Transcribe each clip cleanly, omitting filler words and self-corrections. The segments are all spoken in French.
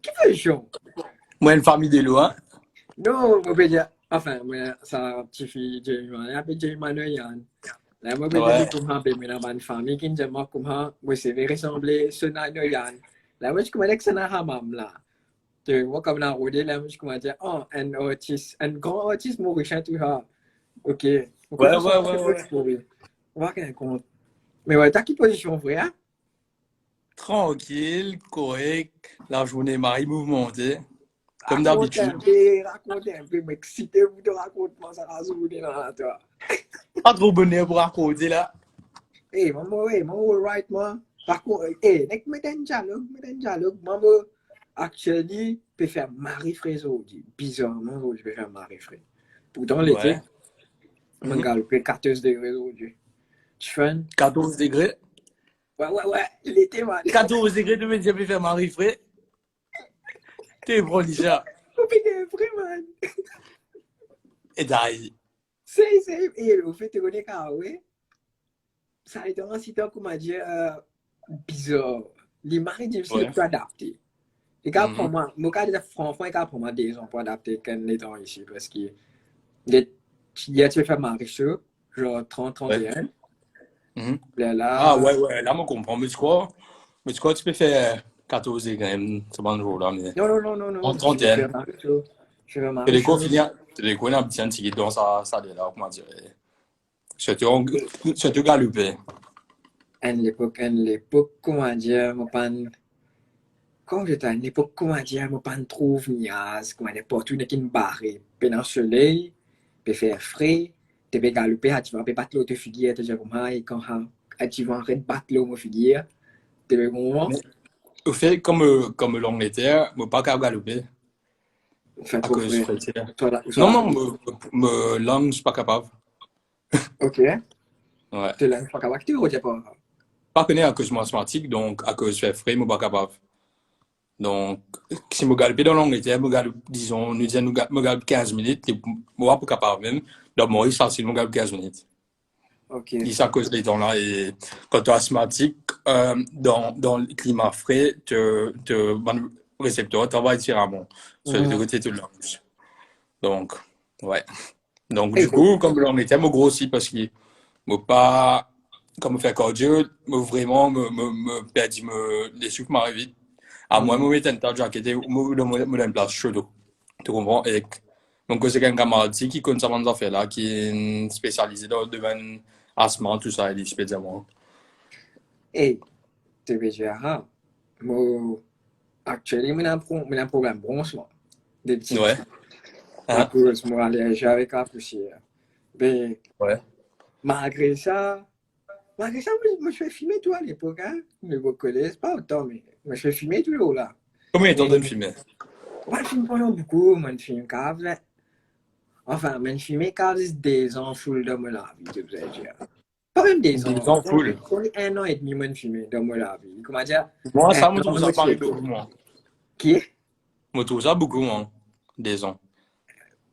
Qui fait chaud? Moi, une famille de loin. Non, moi, je dire, enfin, moi, ça, petite fille, je m'appelle Yann. Là, moi, je Ouais. dis, comment, ben, moi, une famille qui me dit, comment, moi, c'est vrai ressembler, ce n'a Yann. Là, moi, je commence que ça n'a pas mam, là. Tu vois, comme la route, là, je commence à dire, oh, un grand artiste, Maurice, tout ça. Ok. On Ouais, commence à ouais, ouais, ouais. explorer. On va qu'un compte. Mais ouais, t'as quelle position, frère? Tranquille, correct. La journée m'a mouvementée, comme d'habitude. Raconte un peu, mec. Si t'es vous te raconte, moi, ça va se là, toi. Pas trop bonheur pour raconter là. Maman, right, moi. Par contre, nek me den dialogue, maman, actually, peut faire Marie-Fraise aujourd'hui. Bizarrement, aujourd'hui, je peux faire Marie-Fraise. Pourtant, l'été, Ouais. on Mhm. galopé 14 degrés aujourd'hui. Tu fais? 14 degrés. Ouais, l'été, man. 14 degrés de média pour faire Marie frais. T'es bon déjà. Faut péter vrai, man. Et d'ailleurs. Au fait, tu connais quand, ouais? Ça a été un site, comment dire, bizarre. Les maris difficiles Ouais. pour adapter. Et quand pour Mhm. moi, mon cas de franchement, quand pour moi, des ans pour adapter quand les temps ici, parce que il y a tu fais marcher chaud, genre 30, Ouais. 31. Mhm. Là, Ah là, ouais, ouais, là, je comprends. Mais tu crois, tu peux faire 14 degrés, c'est bon jour là, mais non, en je vais faire 31. marcher chaud. Je vais faire C'est marcher les chaud. confinés, c'est les confinés, un petit anti dans ça, là, comment dire. Surtout galopé. À l'époque, comment dire, mon pan, quand j'étais à l'époque, comment dire, mon pan trouve niaise, comment dire, porte une qui me barre, pendant le soleil, peut faire frais, tu peux galoper, tu vas battre l'autre figure, tu dis, comment, et quand tu vas arrêter de battre l'autre figure, tu peux comment, Mais au fait, comme l'Angleterre, je ne pas capable galoper faire à trop cause frais. de frontière. Soit Non, la non, route. me langue, je suis pas capable. Ok, Ouais. tu l'as pas capable, tu ne pas. Pas connaître à cause de mathématiques, donc à cause de faire frais, je suis pas capable. Donc, si je galope dans l'Angleterre, je galope, disons, nous disons, je galope 15 minutes, et moi, je suis pas capable même. Donc, moi, il facile, je galope 15 minutes. Ok. Et ça à cause des temps-là. Et quand tu es asthmatique, dans le climat frais, bon, récepteur travaille différemment. Sur le Mhm. côté de l'ange. Donc, ouais. Donc, Hey, du coup, comme l'on était, me grossit parce que me pas, comme faire cardio, me vraiment, perdre, les sucres m'arrivent vite. À moi, me mettre un tas de jaquette, me donne place chaude. Tu comprends? Et donc, c'est un camarade ici qui connaît ça, dans affaires là, qui est spécialisé dans le domaine asthme, tout ça, il dit spécialement. hey, tu veux dire, ah, moi, actuellement, j'ai un problème bronchement, des petits Ouais. trucs. À Hein? cause, moi, allergie avec la poussière. Mais, Ouais. malgré ça, je me fais filmer, toi, à l'époque, hein. Ne me connaissent pas autant, mais je me fais filmer toujours là. Combien de temps Mais, de me filmer? moi, je filme pendant beaucoup, moi, je filme cave. Enfin, je filme cave des ans full dans ma vie, je vous dire. Pas même des Des ans, gens full. on est un an et demi, moi, je filme dans ma vie. Comment dire, Moi, un ça me an, trouve moi, ça je fais pareil quoi? beaucoup, moi. Qui est Je trouve ça beaucoup, moi. Des ans.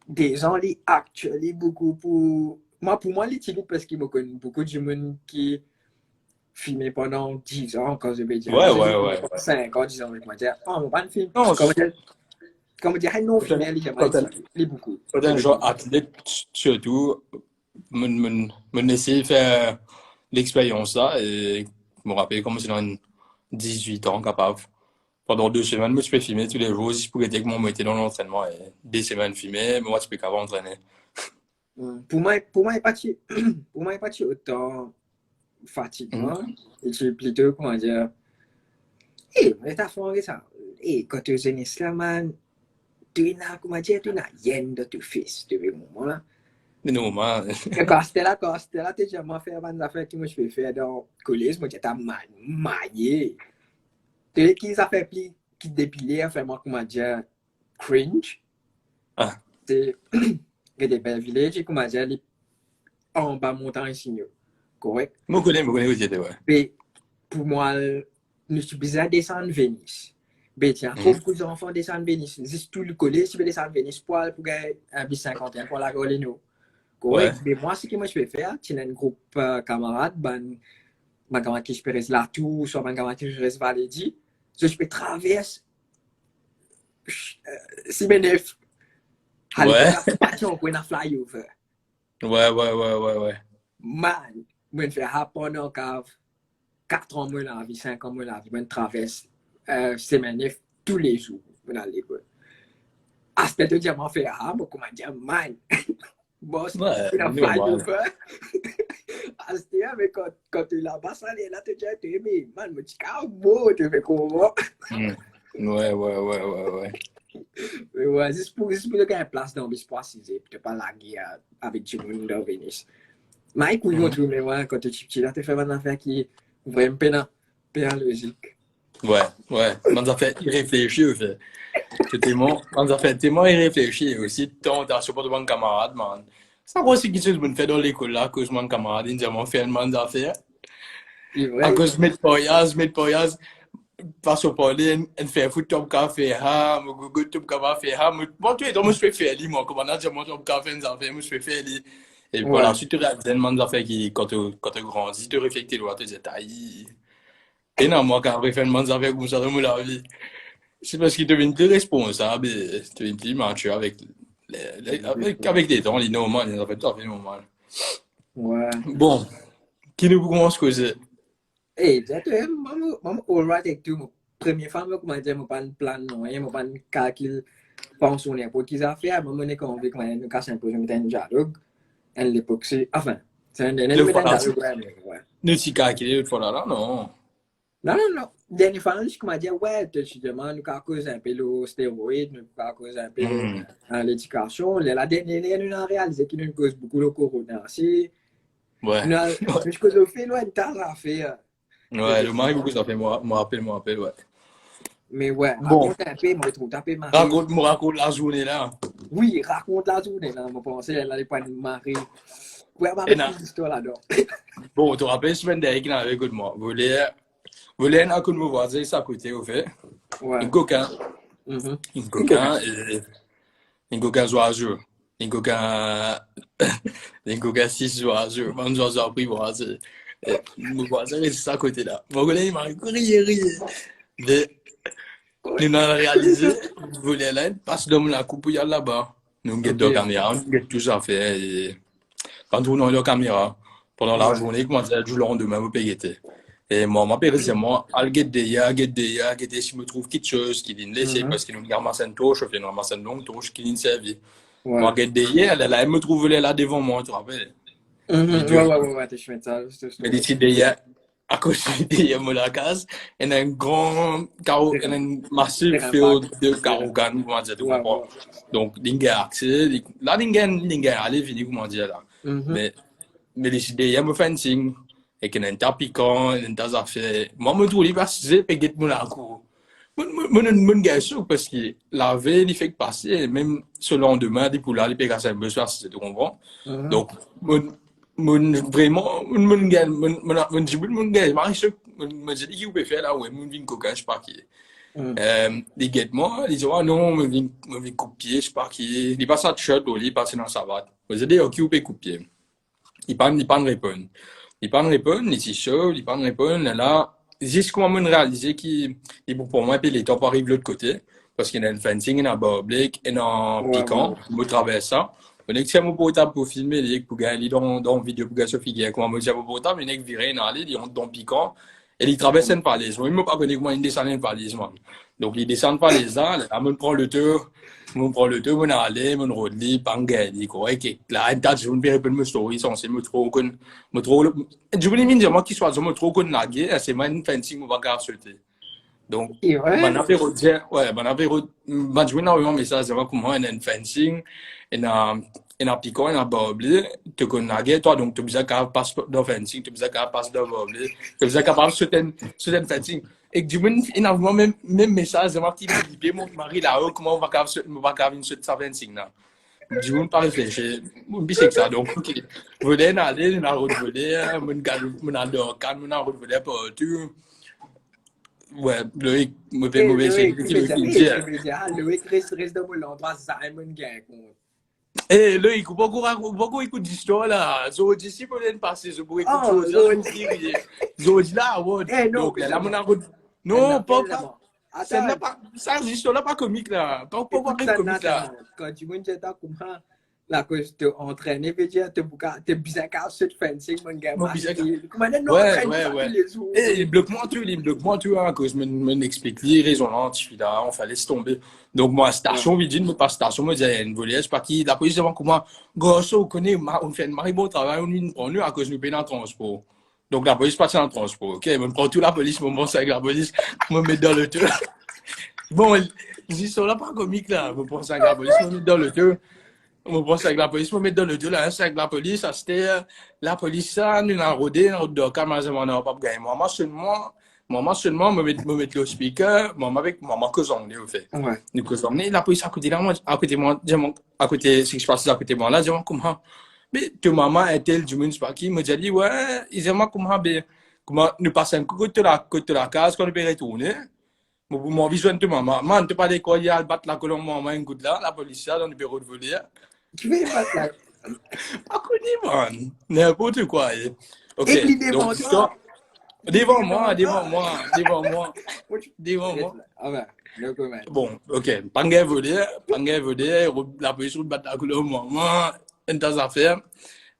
des gens qui actuellement beaucoup pour moi, les types parce qu'ils me connaissent beaucoup de monde qui filmé pendant 10 ans, quand je vais dire, Ouais, quand je ouais, dis ouais, ouais. 5 ans, 10 ans, je vais dire, oh, on va pas film. Non, Comme dire, non, peut-être, filmer, j'aimerais peut-être, dire, il est beaucoup. peut-être un genre athlète, surtout, me essayer de faire l'expérience là et me rappeler comme si dans 18 ans capable. Pendant 2 semaines, je peux filmer tous les jours. Si je pouvais dire que moi, j'étais dans l'entraînement et des semaines filmer, moi, je peux qu'avoir entraîné. Pour moi, pour moi, il pas autant Mhm. fatiguement. Et c'est plutôt, comment dire, mais t'as fait ça. Quand tu es un islam, tu n'as, comment dire, tu n'as rien de tout fils, tu veux, moment là. Mais non, moi, Costela, tu as jamais fait une affaire que moi je fais faire dans le collège, moi, tu as manié. Tu sais, qui ça fait plus, qui dépilé, fait moi, comment dire, cringe. ah, C'est, que des belles villages, comment dire, en bas montagne signaux. Correct? me connais où j'étais, ouais. Mais pour moi, nous sommes bizarre descendre Venise. Mais tiens, trop Mhm. beaucoup d'enfants descendent Venise. Juste tout le collège, tu veux descendre Venise pour gagner un bis 51 pour la Golino. Ouais. Correct? Mais moi, ce que moi je vais faire, tu as un groupe camarade, ma camarade qui je peux rester là tout, soit ma camarade qui je reste Valédi. Je peux traverser Simenef. Ouais. Passion pour un flyover. Ouais. Man, je fais rapport dans le cave. 4 ans, moi, la vie, 5 ans, moi, la vie, je traverse Simenef tous les jours. Je vais à l'école. Aspect de diamant fait, moi, comment dire, man. Boss, Ouais, il a normal. flyover. Aspect, mais quand tu es là-bas, ça, là, tu dis, mais man, je dis, ah, bon, tu fais comment? Ouais. Ouais, juste pour gagner place dans l'espoir, si tu pas la guerre avec du monde dans Venise. Mais pour y trouver, moi, quand tu es petit, là, tu fais une affaire qui est vraiment logique. Ouais. Man, ça fait irréfléchir, fait. Man, ça fait tellement irréfléchir. Aussi, t'as support de mon camarade, man. Ça aussi quelque chose que je fais dans l'école, là, que mon camarade, il dit, mon fait une affaire. C'est À vrai. cause de mes poyas, passe au parler, elle fait foutre ton café, ha, mon gogo, ton café, ha, bon, tu es dans mon je fais faire, moi, comme on a dit, mon café, une affaire, moi, je fais faire, et par la Ouais. suite, tu as tellement d'affaires qui, quand tu grandis, tu réfléchis, tu dois te dire, et non, moi, quand je fais une affaire comme ça dans la vie, c'est parce qu'il devient plus responsable, et tu deviens plus mature avec des temps, les normal, les affaires tout à fait normal. Ouais. Bon, qui nous commence que c'est? Eh, jatuh, maman, all right avec tout. Première fois, moi, comment dire, moi, pas de plan, non, moi, pas de calcul, pensionnaire pour qu'ils affaires, maman, on est convaincu, moi, nous casse un peu, je mets un dialogue, à l'époque, c'est, enfin, c'est un dernier, Le nous mettons un fois-là, dialogue, ouais. nous, si calculé, le fois-là, non. Non. Dernière fois, je commence à dire, ouais, justement, nous avons causé un peu le stéroïde, nous avons causé un peu l'éducation. La dernière, nous avons réalisé qu'il nous cause beaucoup le corona. C'est, Ouais. nous cause au fait, loin de temps, ça fait. Ouais, le mari, beaucoup, ça fait, moi, rappelle, ouais. Mais ouais, Bon, raconte un peu, moi, je trouve un peu Marie. raconte la journée là. Oui, raconte la journée, là, je pensais, elle allait pas Marie. Ouais, Et avec na, une histoire là-dedans. bon, tu te rappelles, semaine dernière qu'il avait avec moi. Voulait un coup de me voisin, ça côté, au fait. Ouais. Un coquin, Mhm. un coquin, un coquin oiseau. Un coquin, un coquin 6 oiseaux. Mon oiseau a pris voisin. Mon voisin, c'est ça côté là. Mon collègue, il m'a rié. Nous avons réalisé, vous voulez là, passe dans la coupe, il y a là-bas. Nous avons la Ok. caméra, nous avons tout ça fait. Et quand on a la caméra, pendant la Ouais. journée, comment ça, du lendemain, vous payez. Et moi, ma père, c'est moi, al guetter, si je me trouve quelque chose qui vient de laisser, Mhm. parce que nous ramassons une touche, on fait une ramasse une longue touche qui vient de servir. Moi, Ouais. guetter, elle me trouve là devant moi, tu te rappelles? Mhm. Vidéo. Ouais, tu fais ça, Mais d'ici derrière, à cause derrière moi la case, il y a un grand carreau, il y a un massif Terrain vague. field de carreaux cannes, comment dire, tu comprends? Ouais. Donc, l'ingé accès, là, l'ingé allez, fini, comment dire, là. Mhm. Mais d'ici derrière, me fait un signe, et qu'il y a un tas piquant, un tas affaires. Moi, je me trouve, il va se dire, et mon la cour. Mon gars, sûr, parce que la veille, il fait que passer, même ce lendemain, il pour là, il peut casser un peu soir, si tu comprends? Mhm. Donc, vraiment, mon gars, je dis qu'il peut faire là, ouais, mon vin coquin, je sais pas qui est. Mhm. Les guettes moi, ils disent, ah non, mon vin coupier, je sais pas qui est. Il passe à t-shirt, il passe dans sa savate. Je dis, ok, il peut coupier. Il parle de répondre. Il parle de répondre, il est chaud, il parle de répondre, et là, juste comment me réaliser qu'il est pour moi, puis les temps arrivent de l'autre côté, parce qu'il y a un fencing, il y a un barbecue, il y a un piquant, je traverse ça. On est que c'est mon portable pour filmer, il est pour gagner dans vidéo pour gagner Sophie, comment me dire mon portable, il est viré, il est dans piquant, et il traverse une falaise. Moi, il ne m'a pas connu comment il descend une falaise, moi. Donc, il descend une falaise là, on prend le tour, mon prend le tour, mon allait, mon rodli, pangay, correct, et là, un tas de gens, puis me story, censé me trop, je voulais dire, moi, qui soit, je me trop qu'on la guerre, c'est moi, une fencing, on va garder sauter. Donc, Et ouais. mon affaire, ouais, mon affaire, je joué énormément, mais ça, c'est vraiment comment il y a une fencing, il y a un piquant, il y a un barblé, tu connais la guerre, toi, donc, tu as besoin qu'à passer dans fencing, tu as besoin qu'à passer dans barblé, tu as besoin qu'à passer sur une fencing. Et que du moins, énormément, même message, c'est moi qui me dit, mon mari là-haut, comment on va faire sur sa fencing là. Du moins, pas réfléchir. C'est que ça, donc, ok. Vous voulez aller, on a route voler, on a le calme, on a route voler partout. Ouais, Loïc, mauvais, c'est Loïc, lui tu qui me le dis, dit. Loïc reste dans mon endroit, Simon Gang. Eh, Loïc, pourquoi écoute l'histoire là? Zodi, si vous voulez passer, je pourrais écouter Oh, Zodi, Lord. vous dire. Zodi là, ouais. Eh, non, Donc, mais là, c'est on bon. a route. Elle Non, l'appelle pas. d'abord. Attends, Ça, cette histoire-là, pas comique, là. Pas écoute rire ça, comique, là. Nathan. Quand tu me dis comment la cause te entraîner, veut dire te bien qu'à ce fencing, mon gars, Mon bizarre. comment on Ouais, entraîne ouais, ça tous ouais. les jours? Et il bloque-moi tout, hein, à cause me explique les raisons là, je suis là, on fallait laisser tomber. Donc, moi, Ouais. station, Vidine, me passe station, me dit, il y a une volée, je sais pas qui, la police demande comment, grosso, on connaît, on fait un mari bon travail, on nous prend nous à cause nous paye dans le transport. Donc, la police passe dans le transport, ok, me prend tout la police, me pense avec la police, me met dans le tour. Bon, ils sont là pas comiques là, me pense avec la police, me met dans le tour. On pense avec la police, on met dans le dos là, c'est avec la police, ça c'était la police, ça, nous avons rodé, nous avons calme, on n'a pas gagné. Moi seulement, me mettre le speaker, moi avec maman que j'en ai au fait. Ouais. Nous que j'en ai, la police à côté là, moi, à côté moi, à côté, ce qui se passe à côté moi là, dis-moi comment, mais tu maman est-elle du monde, pas qui, me dit, ouais, ils disent moi comment, nous passons un coup de la case, quand on peut retourner. Mon besoin de maman, man, tu pas d'école, il y a battre la colonne, maman, un coup de là, la police là, dans le bureau de voler. Tu veux pas ça? Pas connu, man. N'importe quoi. Ok, Et puis donc devant l'histoire. toi. Devant moi. Devant moi. Ah ben, no comment. Bon, ok. Volé, la police roule battre la couleur, maman, une tas d'affaires.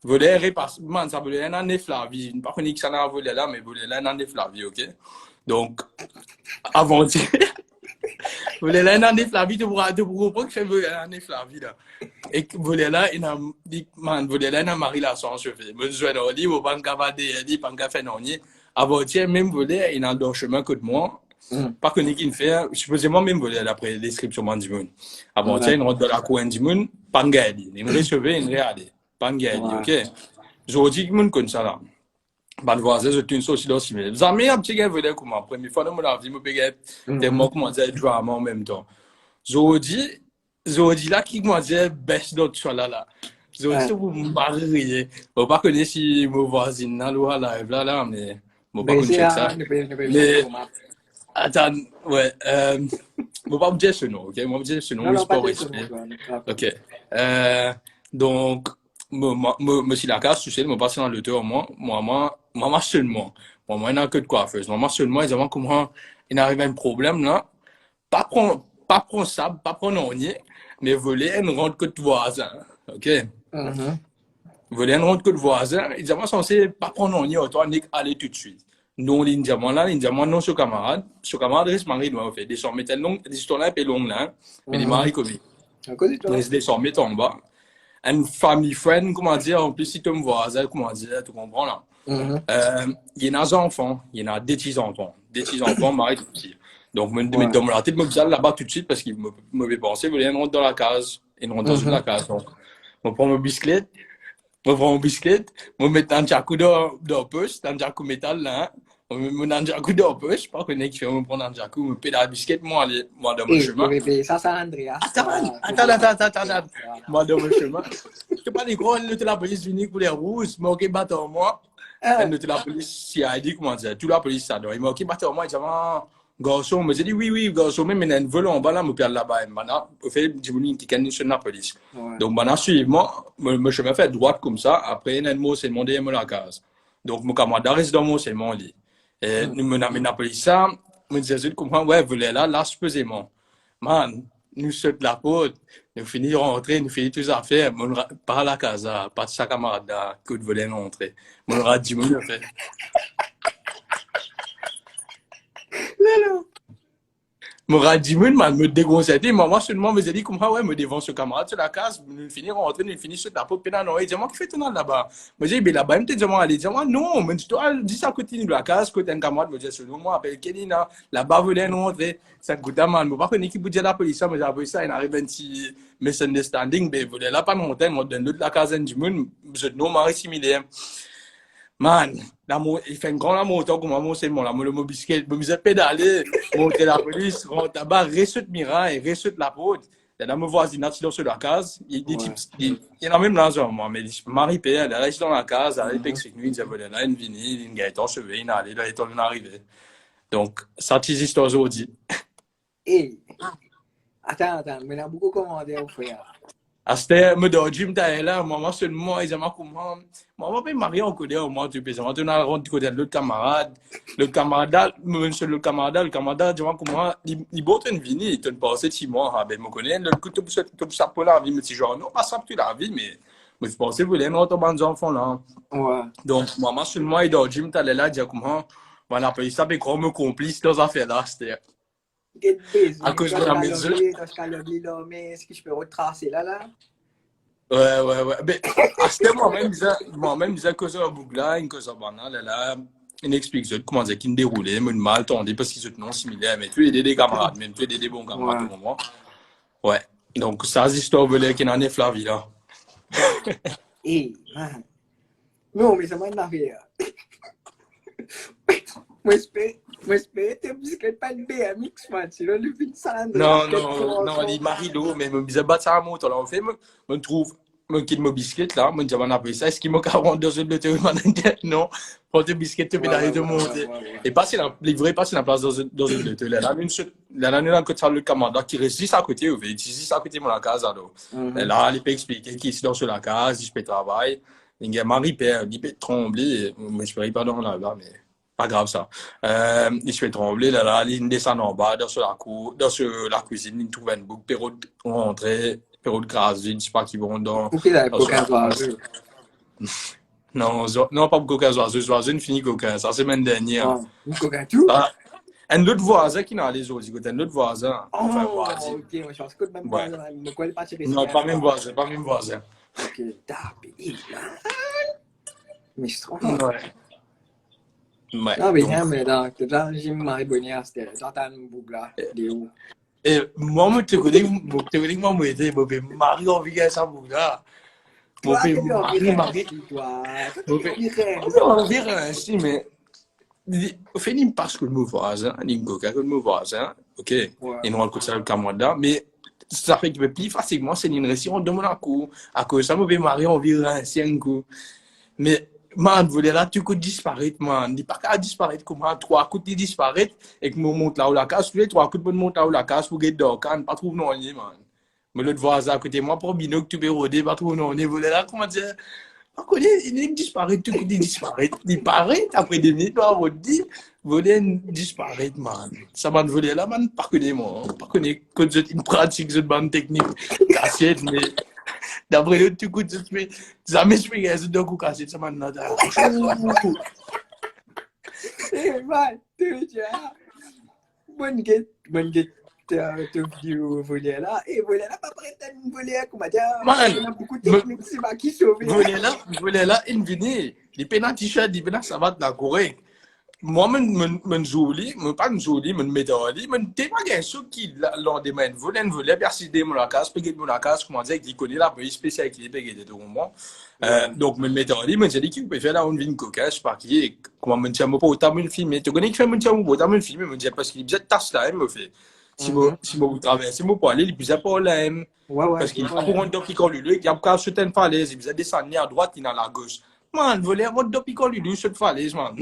Volé, repasse, man, ça volé un an de Flavie. Pas connu que ça n'a volé là, mais volé là un an de Flavie, ok? Donc, avant-hier. Volé là un an de Flavie, tu pourras comprendre que c'est volé là un an de Flavie là. Et volé là, il a dit, man, volé là, il a marié la sans cheveux. Me joint au lit, ou pas cavader, il pas fait non ni. Avant-hier, même volé, il a dans le chemin que de moi. Pas que Nikin fait, supposément même volé d'après la description du monde. Avant-hier, il rentre dans la cour du monde, pas de gaïdi. Il me recevait, il me regardait. Pas de gaïdi, ok? Je dis que mon comme ça là. Ban voisin, je suis aussi dans ce milieu. Vous avez un petit gars volé comme moi. Première fois dans mon vie, je me paye des mots comment dire drama en même temps. Je dis là qui m'a dit baisse d'autres choses là. Je dis vous me mariez. Je ne pas connaître si mon voisin là ou live là mais je ne pas connaître ça. Mais attends, ouais, je ne pas me dire ce nom, ok? Je me dire ce nom, Non, c'est pas pas de ce respect. nom. Ok. Donc, me si la case, tu sais, me passer dans le tour, moi seulement. Moi, il n'a que de coiffeuse. Moi seulement, ils ont comment il arrive à un problème là. Pas prendre ça, pas prendre on mais voler une rentre que de voisin. Ok? Voler une rentre que de voisin, ils ont censé pas prendre on autant aller tout de suite. Non, l'indiamant là, l'indiamant non, ce camarade reste mari, doit faire. Des sommes métal longues, des histoires là, un peu longues là, mais les maris comme ils des sommes en bas. Une famille friend, comment dire, en plus, si tu me vois, comment dire, tu comprends là. Il y a des enfants, il y en a des petits-enfants, Marie tout petit. Donc, me dans la tête, me disais là-bas tout de suite parce qu'il me fait penser, il rentre dans la case, il rentre dans la case. Donc, je prends mon bicyclette, je mets un jacou dans le poche, un jacou métal là, je mets un jacou dans le poche, je pas connais qui fait, me prendre un jacou, me pédale la bicyclette, moi dans mon chemin. Ça, c'est Andreas. Attends. Moi, dans mon chemin. Je pas des gros, elle était la police unique pour les rouges, mais ok, battre moi. Elle était la police CID, comment dire, toute la police ça. Il m'a ok, battre moi, il dit, garçon, mais j'ai dit, oui, garçon, mais il y a une volant en bas là, me perd là-bas. Maintenant, au fait, j'ai voulu qui canne sur la police. Donc, maintenant, suivement, me chemin fait droite comme ça. Après, il y a un mot, c'est demandé, il me la case. Donc, mon camarade reste dans mon, c'est mon lit. Et nous me amène la police ça. Me disait, comment, ouais, vous voulez là, supposément. Man, nous saute la porte, nous finissons rentrer, nous finissons toutes les affaires, par la casa, pas de sa camarade là, que de voler rentrer. Mon rat dit, mon fait. Mon rat dit, man, me déconcerté, moi seulement me dit, comment, ouais, me devant ce camarade sur la case, nous finissons rentrer, nous finissons sur la porte, pénal, il dit, moi, qui fait ton là-bas? Me dit, mais là-bas, il me dit, moi, allez, dis-moi, non, mais tu dois dire ça côté de la case, côté un camarade, me dit, selon moi, appelle Kenina, là-bas, voler rentrer, ça coûte un mal, je ne sais pas connaître qui vous dit la police, mais la police, il arrive un petit misunderstanding, mais voulez là pas monter, on donne l'autre la case du monde, je non, mari similaire. Man, il fait un grand amour, tant que moi, c'est mon amour, le mobisquet, je me pédaler, monter la police, rentre là-bas, ressuscite Mirail, ressuscite la porte. Il y a mes voisins qui sont sur la case, il y en a même dans un moi, mais Marie Père, elle est dans la case, elle est avec nous, il dit, là, une vinyle, une gaëtan, chevet, une allée, là, il est arrivé. Donc, ça, c'est l'histoire aujourd'hui. Attends, mais il y a beaucoup de commentaires, frère. C'était, me dans le gym, t'as là, maman seulement, ils aiment comment. Maman, peut marier en côté, au moins, tu peux, on a rendu côté de l'autre camarade. Le camarade, dis-moi comment, il boit une vini, il te passe 6 mois, ah, ben, me connais, le coup, tu ça pour la vie, mais si genre, non, pas ça pour la vie, mais je pensais, vous voulez, non, ton bon enfant, là. Ouais. Donc, maman seulement, il dans le gym, t'as là, dis comment, voilà, puis ça, mais comme complice dans affaire là, c'était, Get busy. à cause de la maison. Dans ce cas-là, mais est-ce que je peux retracer là? Ouais. Mais, à ce moi-même, disais que ça, Bougla, que ça, banal, là, il explique comment dire, qu'il déroulait, une mal tendait parce qu'ils sont non similaires, mais tu aides des camarades, même tu aides des bons camarades Ouais. au moment. Ouais. Donc, ça, c'est l'histoire de qui en est Flavie, là. Hey, man. Non, mais ça m'a énervé. Moi, j'espère que tu biscuit pas de BMX, man. Sinon, le fin de semaine, Non, il Marilo, mais me disait, bah, ça a monté, là, en fait, me trouve, me quitte mon biscuit, là, me dit, on a pris ça, est-ce qu'il m'a 42 de théorie, non, prends tes biscuits, tu peux d'aller te monter. Et passer la, livrer, passer la place dans une de là, là, un côté, le commandant qui reste juste à côté, il dit, juste à côté de la case, alors. Là, il peut expliquer qui est dans la case, je peux travailler. Il y a Marie-Père, il peut trembler, mais je ne pas dans là, mais pas grave ça. Il se fait trembler, là, il descend en bas, dans la cour, dans la cuisine, il trouve un bouc, Perrault rentré, Perrault de grâce, je ne sais pas qui vont dans. Pourquoi il a coquin oiseau? Non, pas coquin oiseau, une fini coquin, ça, semaine dernière. Coquin tout? Un autre voisin qui n'a les autres, un autre voisin. Enfin, voisin. Ok, moi, je pense que même voisin, ne quoi pas tirer. Non, pas même voisin, pas même voisin. Ok, tapé, mais je trouve. Ouais. Non, mais non, mais dans le gym, Marie Bonnière, c'était dans ta bougla, Léo. Et moi, je te connais, moi, moi, j'étais, Marie, on vit ça, bougla. Toi, tu es Marie. Toi, On vit ainsi, mais. Fini parce que le mot voisin, le mot voisin, ok, et nous on ça le Canada, mais ça fait que plus facilement c'est une récit on demande un coup, à cause ça me fait marier on vit un coup, mais man voulait là tu could disparaître man, il pas qu'à disparaître comment 3 coups de disparaître et que me monte là où la casse, les 3 coups de monte là où la casse pour get dehors quand pas trouve non man, mais l'autre voisin à côté moi pour binocle tu peux roder pas trouve non voulait là comment dire. Il disparaît, tout il disparaît. Il paraît, après 2 minutes, on va dire, voler disparaît, man. Ça m'a volé là, man, pas connaître moi. Pas connaître que c'est une pratique, cette bande technique. Cassette, mais d'après l'autre, tu coûtes, jamais je fais ça, donc, cassette, ça m'a dit, eh, man, tu dis, bonne guette. Te vieux voler là, et voler là, pas prêt à nous voler, comment dire, il y a beaucoup de techniques, c'est pas qui sauver. Voler là, il vient, il peine un t-shirt, il peine ça va de la correct. Moi, je jolie, je pas jolie, je mets en lit, je t'ai pas gagné ceux qui l'ont demandé, voler, merci de mon casse, payer de mon casse, comment dire, qui connaît la police spéciale qui est payée de tout le monde. Donc, je mets en lit, je dis qu'il peut faire là, on vient de coquin, je pas qui est, comment je tiens mon pot, t'as mis le film, tu connais qui fait mon tiens mon pot, t'as mis le film, je dis parce qu'il y a des tasses là, il me fait. Si vous traversez, vous pouvez aller, il y a pas problème. Parce qu'il y a pour un dopi qu'on lui, il y a pas sur une falaise, il y a descendu à droite, il y a à la gauche. Man, voler un dopi qu'on lui, sur une falaise, man.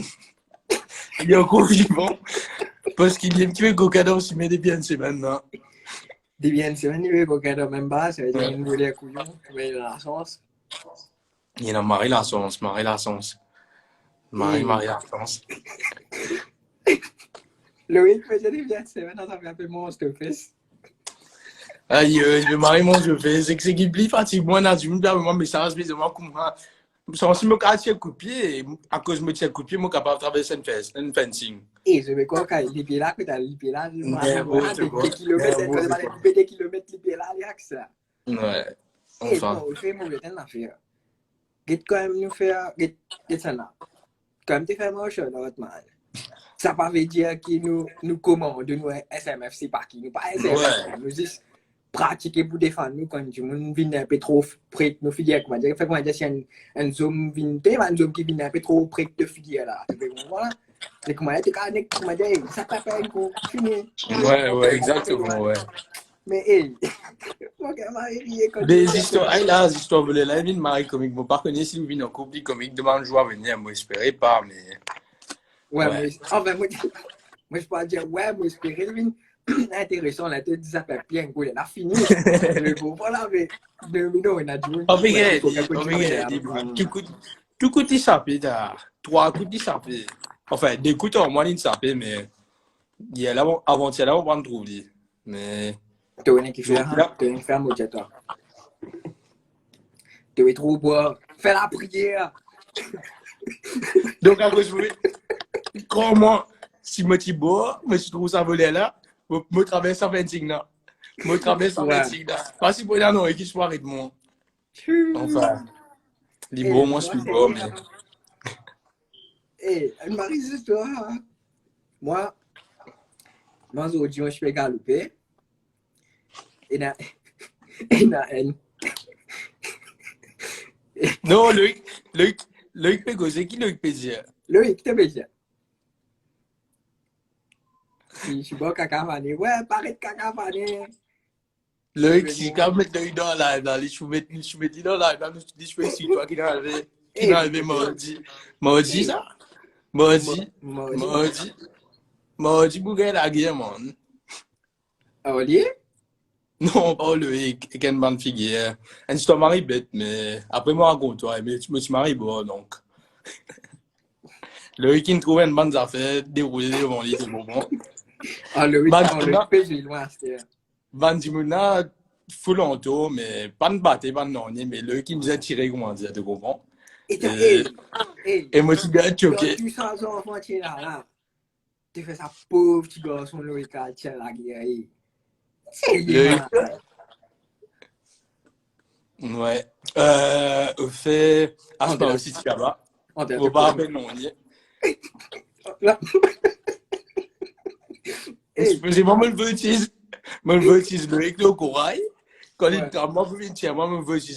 Il y a encore vivant. Parce qu'il y a un petit peu coquin aussi, mais des biens, c'est maintenant. Des biens, c'est maintenant, coquin même bas, ça veut dire une volée à couillon, mais la chance. Il y a Marie la sens. Marie la sens. Loïc faisait des biens, c'est maintenant, ça fait un peu monstre, fils. Aïe, je vais marier mon jeu, c'est que c'est qui plie fatigue, moi, je me dis, moi, mais ça reste bizarrement comme moi. Si je me casse un coup de pied, à cause de me tirer un coup de pied, je suis capable de traverser une fencing. Et je vais quoi, quand il est là, que tu as l'épée là, des kilomètres, des kilomètres, l'épée là, il y a que ça. Ouais. Et bon, on fait mauvais temps d'affaire. Get quand même nous faire, get ça là. Comme tu fais mon show, l'autre man. Ça ne veut dire que nous commandons, nous SMF, c'est pas qui, nous pas SMF, nous juste pratiquer pour défendre nous quand nous vient un peu trop près de nos filières. Comment dire, fait comment dire, si un zoom vient, un zoom qui vient un peu trop près de filières là. Voilà. C'est comment dire, comment dire, ça t'appelle pour finir. Ouais, exactement, ouais. Mais hey, moi quand même, des histoires, là, les histoires de la vie de Marie comique, je ne sais pas si vous venez en couple comique, demande joie à venir, moi, j'espérais pas, mais. Ouais, mais enfin, moi, je peux dire, ouais, moi, j'espérais, intéressant, là, tu dis ça fait bien, quoi, il a fini. Mais bon, voilà, mais 2 minutes, il a joué. Obrigado, tout coup de sapé, trois coups de sapé. Enfin, des coups en moins de sapé, mais il y a là, avant-hier, là, on va en trouver. Mais, Tu as qui faire, tu as faire, moi, toi. Tu es trop boire. Fais la prière. donc, après, je voulais, comment, si je suis beau, je trouve ça voler là, je traverse à 25 là. Je traverse à 25 là. Parce que pour là, non, et qui soit avec moi. Enfin, les beaux, moi, je suis beau, mais. Eh, Marie, c'est toi. Moi, aujourd'hui, je fais galoper. Et là, Non, Loïc peut causer, qui Loïc peut dire? Loïc, tu veux dire? Si je suis bon caca fané, ouais, paraît de caca fané. Loïc, si quand même Loïc dans la live, là, je vous mets dans la live, là, je dis, je fais si toi qui n'a arrivé mardi. Mardi, ça? Mardi, bouger la guerre, man. Olivier? Non, pas Loïc, et qu'une bonne figure. Et je suis marié bête, mais après moi, raconte-toi, mais tu me suis marié bon, donc. Loïc, il trouve une bonne affaire, déroulée devant lui, c'est bon. Ah, Loïc, c'est loin, c'était. Bandimuna, full en tour, mais pas de battre, pas de non, mais Loïc, il nous a tiré, comment dire, tu comprends? Et moi, tu gars choqué. Tu sens son enfant, tu es là. Tu fais ça, pauvre petit garçon, Loïc, tu es là, c'est lui. Ouais. Au fait, à ce moment aussi, tu vas. On va pas appeler non, c'est moi, je veux utiliser. Moi, je veux utiliser le corail. Quand il est moi, je veux utiliser.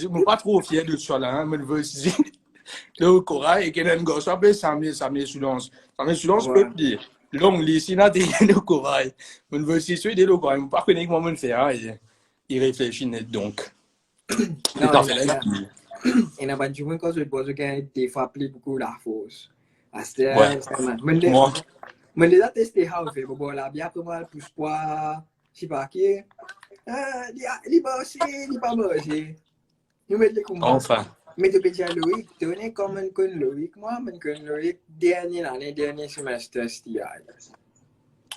Je ne suis pas trop fier de ça là, mais je veux utiliser le corail et qu'il y a un gars, ça peut s'amener Soulance. S'amener Soulance peut dire. Donc, ici, là, il y a le corail. Je veux utiliser le corail. Je ne peux pas connaître comment le faire. Il réfléchit net donc. Il n'a pas du tout quand je pose des fois plus beaucoup la force. Mais déjà testé how fait bon là bien après moi pousse poids je sais pas qui il va aussi il pas manger nous mettre les combats enfin mais tu peux dire Loïc donner comme un con Loïc moi un con Loïc dernier semestre c'était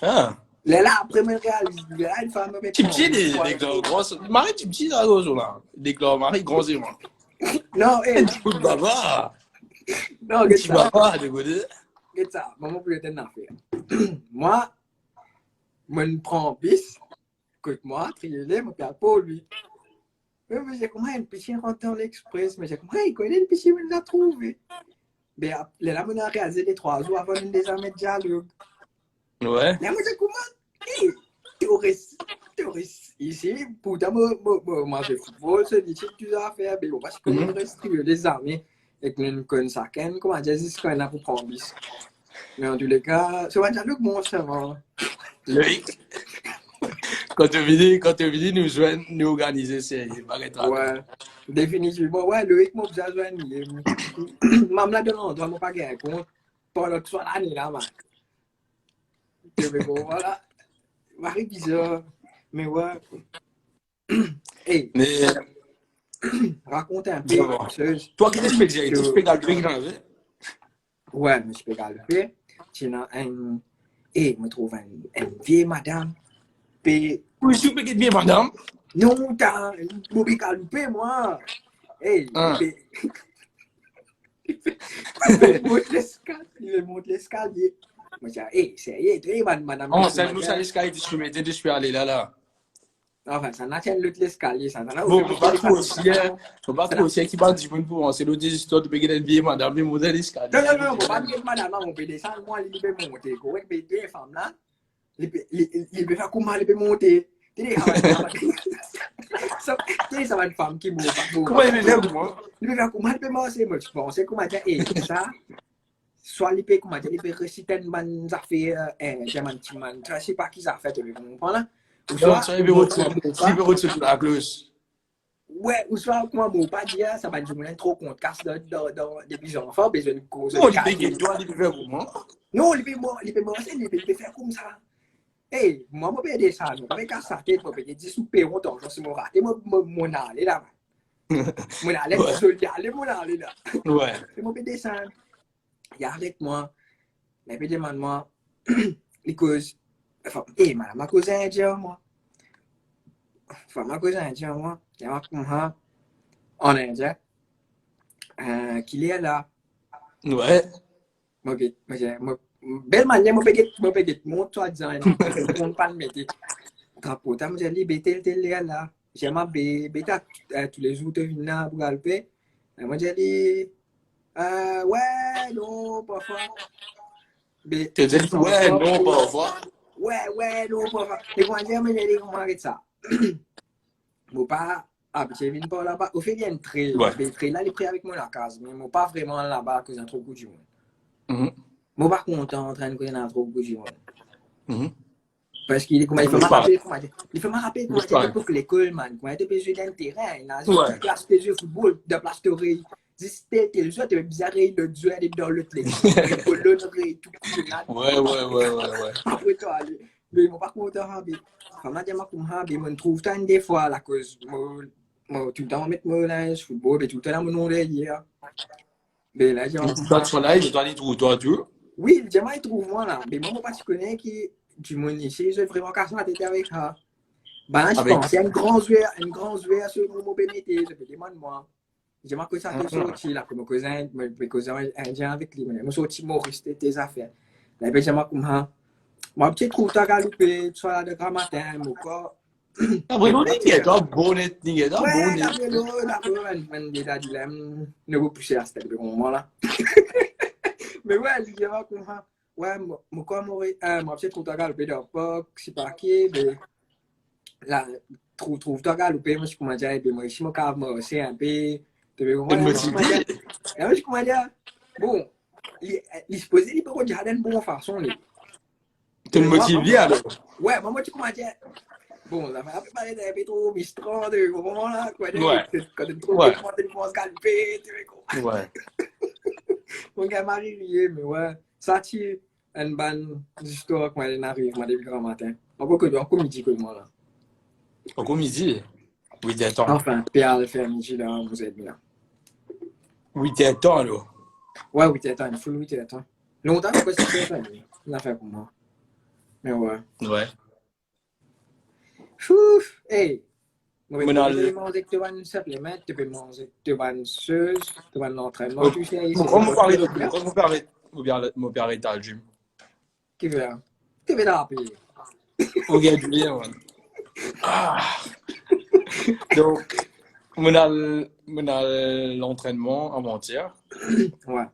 ah là après me réalise là une femme me tu petit des gros Marie tu petit là des gros Marie gros et moi non tu peux baba non tu vas pas de côté c'est ça maman peut être une affaire moi je prends bis écoute-moi trier mon père pour lui mais j'ai comment une piscine rentre dans l'express mais j'ai comment il connaît une piscine il l'a trouvé mais là on a réalisé les 3 jours avant de les mettre dialogue ouais là moi j'ai comment touriste ici pourtant moi je football c'est des trucs tu as faire mais on va se connaître les armées et que nous connaissons ça comment dire c'est ce qu'on a pour prendre bis mais en tous les cas c'est un dialogue bon ça va Loïc quand tu viens nous joindre nous organiser c'est ouais définitivement ouais Loïc m'a besoin de maman là dedans doit pas gagner compte pour l'autre soir l'année là mais bon voilà Marie bizarre mais ouais hey mais raconte un peu toi qui t'es spécialisé tu peux gagner dans la vie ouais mais je peux gagner tu as un me trouve une vieille madame puis oui tu peux gagner madame non t'as mauvais calupé moi hey il monte l'escalier moi je dis hey c'est madame oh ça nous ça l'escalier je suis allé là enfin ça n'a qu'un l'autre l'escalier ça n'a faut pas trop aussi qui parle du monde pour c'est l'autre histoire de payer une vieille madame mais modèle l'escalier non faut pas dire madame on peut descendre moi il peut monter correct mais deux femmes là il peut faire comment il peut monter ça va une femme qui monte comment il peut faire comment il peut faire comment il peut manger moi je pense comment dire et ça soit il peut comment dire il peut réciter une bonne affaire je sais pas qui ça fait tu comprends là ou soit il peut retirer la cloche ouais ou soit comment bon pas dire ça va du moulin trop compte casse dans des petits enfants besoin de cause il peut faire comment non il peut manger il peut faire comme ça Hey, moi, je vais descendre. Je vais casser la tête. Je vais dire sous perron, je suis raté. Mon aller là. Mon aller, Ouais. je suis allé, mon aller là. Ouais. Je vais descendre. Il y a avec moi. Mais puis demande-moi. Les causes. Enfin, hey, madame, ma cousin est déjà moi. Enfin, ma cousin est déjà moi. Il y a comme ça. En Indien. Qu'il est là. Ouais. Belle manière, je vais mon toi disant, on ne pas le mettre. Drapeau, tu as dit, bêtez là. J'ai ma bêta tous les jours, tu viens là pour galper. Moi, j'ai dit, ouais, non, parfois. Tu dis, ouais, non, pas voir. Ouais, non, parfois. Et moi, j'ai dit, comment arrête ça? Mon pas, je viens pas là-bas. Au fait, il y a une trail. Ouais. Le trail là, il est pris avec moi la case, mais moi, pas vraiment là-bas à cause d'un trop coup du monde. Mhm. Moi, par contre, en train de connaître un trop coup du monde. Mhm. Parce qu'il il fait me rappeler comment était l'époque l'école, man. Quand était besoin d'un terrain, il a Ouais. une place de jeu football, de place de rire. C'était le jeu, tu bizarre, le jeu aller dans l'autre les colonneries, tout cool. Ouais. Après toi, mais mon par contre, femme a dit comme je me trouve tant des fois la cause, moi tout le temps mettre mon linge football, et tout le temps mon nom hier. Mais là, j'ai Toi, tu là, je dois aller trouver toi, tu veux. oui, le diamant, il trouve moi là. Mais moi, moi, pas tu connais qui du monde ici, j'ai vraiment cassé la tête avec ça. Ben, je Avec. pense, il y a une grande joueur sur le mot BMT, je peux demander moi. J'ai marqué ça, t'es sorti là, que mon cousin indien avec lui, moi, sorti Maurice, tes affaires. Là, ben, j'ai marqué moi, moi, petit trou, t'as galopé, tu sois là de grand matin, mon corps. Après, non, ninguém tá bonnet, ninguém tá Ouais, bonnet. d'après, il a dit, ne vous poussez à ce moment là. Mais ouais, j'ai marqué moi. Ouais, mon corps, moi, petit trou, t'as galopé dans le parc, c'est pas qui, mais. Là, trouve-toi galopé, moi, je commence à dire, moi, je me calme, c'est un peu. Tu veux Ele comprendre? motivé. Et moi, je commence à dire, bon, il se posait, il peut dire d'une bonne façon. Tu le motivé alors. Ouais, moi, tu commences à dire, bon, ça m'a parlé d'un peu trop bistrot, tu comprends là? Quand tu es trop Ouais. quand tu penses galoper, tu veux comprendre? Ouais. Mon gars m'a rié, mais ouais, ça tire une bonne histoire quand elle arrive, moi, depuis grand matin. Encore midi que moi là. Encore midi. 8h. Enfin, Pierre le fait midi là, vous êtes bien. 8h alors. Ouais, 8h, il faut le 8h. Longtemps, je sais pas si c'est une affaire pour moi. Mais ouais. Ouais. Ouf, hey. Tu Mon peux manger, tu vas une supplément, tu peux manger, tu vas une chose, tu vas l'entraînement, tu sais, ici. Comment vous parlez de comment vous parlez de gym? Qui veut là? Tu veux la payer? Ok, bien, ouais. Ah. Donc, mon a l'entraînement avant-hier. Ouais.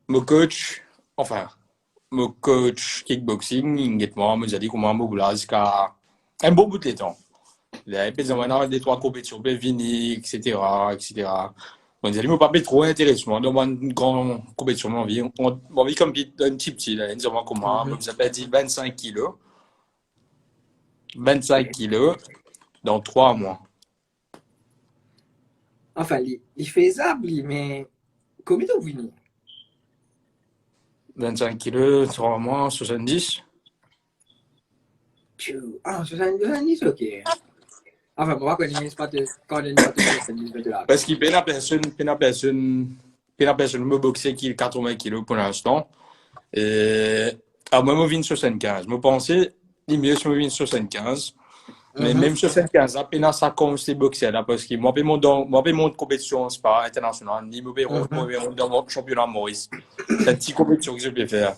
Mon coach, enfin, mon coach kickboxing, il m'a dit comment je voulais jusqu'à un bon bout de temps. Il a fait des trois compétitions, Vini, etc. On dit, moi, pas trop intéressant. Dans une grande compétition, on vit comme un petit, là, disons comment, je m'appelle dit 25 kilos. 25 kilos dans 3 mois. Enfin, il fait ça, mais combien de venir? 25 kilos, 3 mois, 70. Ah, 70, ok. Enfin, moi, quand il n'est pas de 70 de là. Parce qu'il y a personne me boxer qui est 80 kilos pour l'instant. Et moi, je viens 75. Je pensais, il mieux si je viens 75. Mais même 75, à peine ça commence à boxer là, parce que moi, je mon compétition, c'est pas international, ni moi, dans mon championnat Maurice. C'est une petite compétition que je peux faire.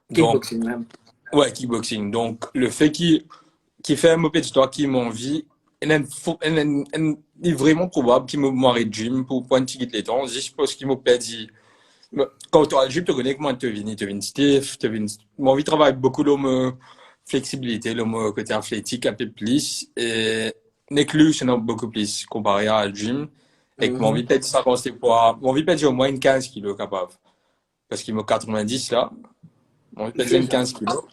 Donc, Kickboxing, même. ouais, kickboxing. Donc, le fait qu'il fait un mauvais histoire qui m'envie, il est vraiment probable qu'il me m'arrête de gym pour un petit les temps, juste parce qu'il m'a dit, quand tu as le gym, tu connais comment tu viens stiff, moi, envie de travailler beaucoup l'homme flexibilité, l'homme côté athlétique un peu plus, et l'éclus, c'est beaucoup plus comparé à le gym, et que mon envie peut-être ça, c'est pour, mon envie peut-être au moins une 15 kilos capable, parce qu'il m'a 90 là, mon envie peut-être une 15 kilos.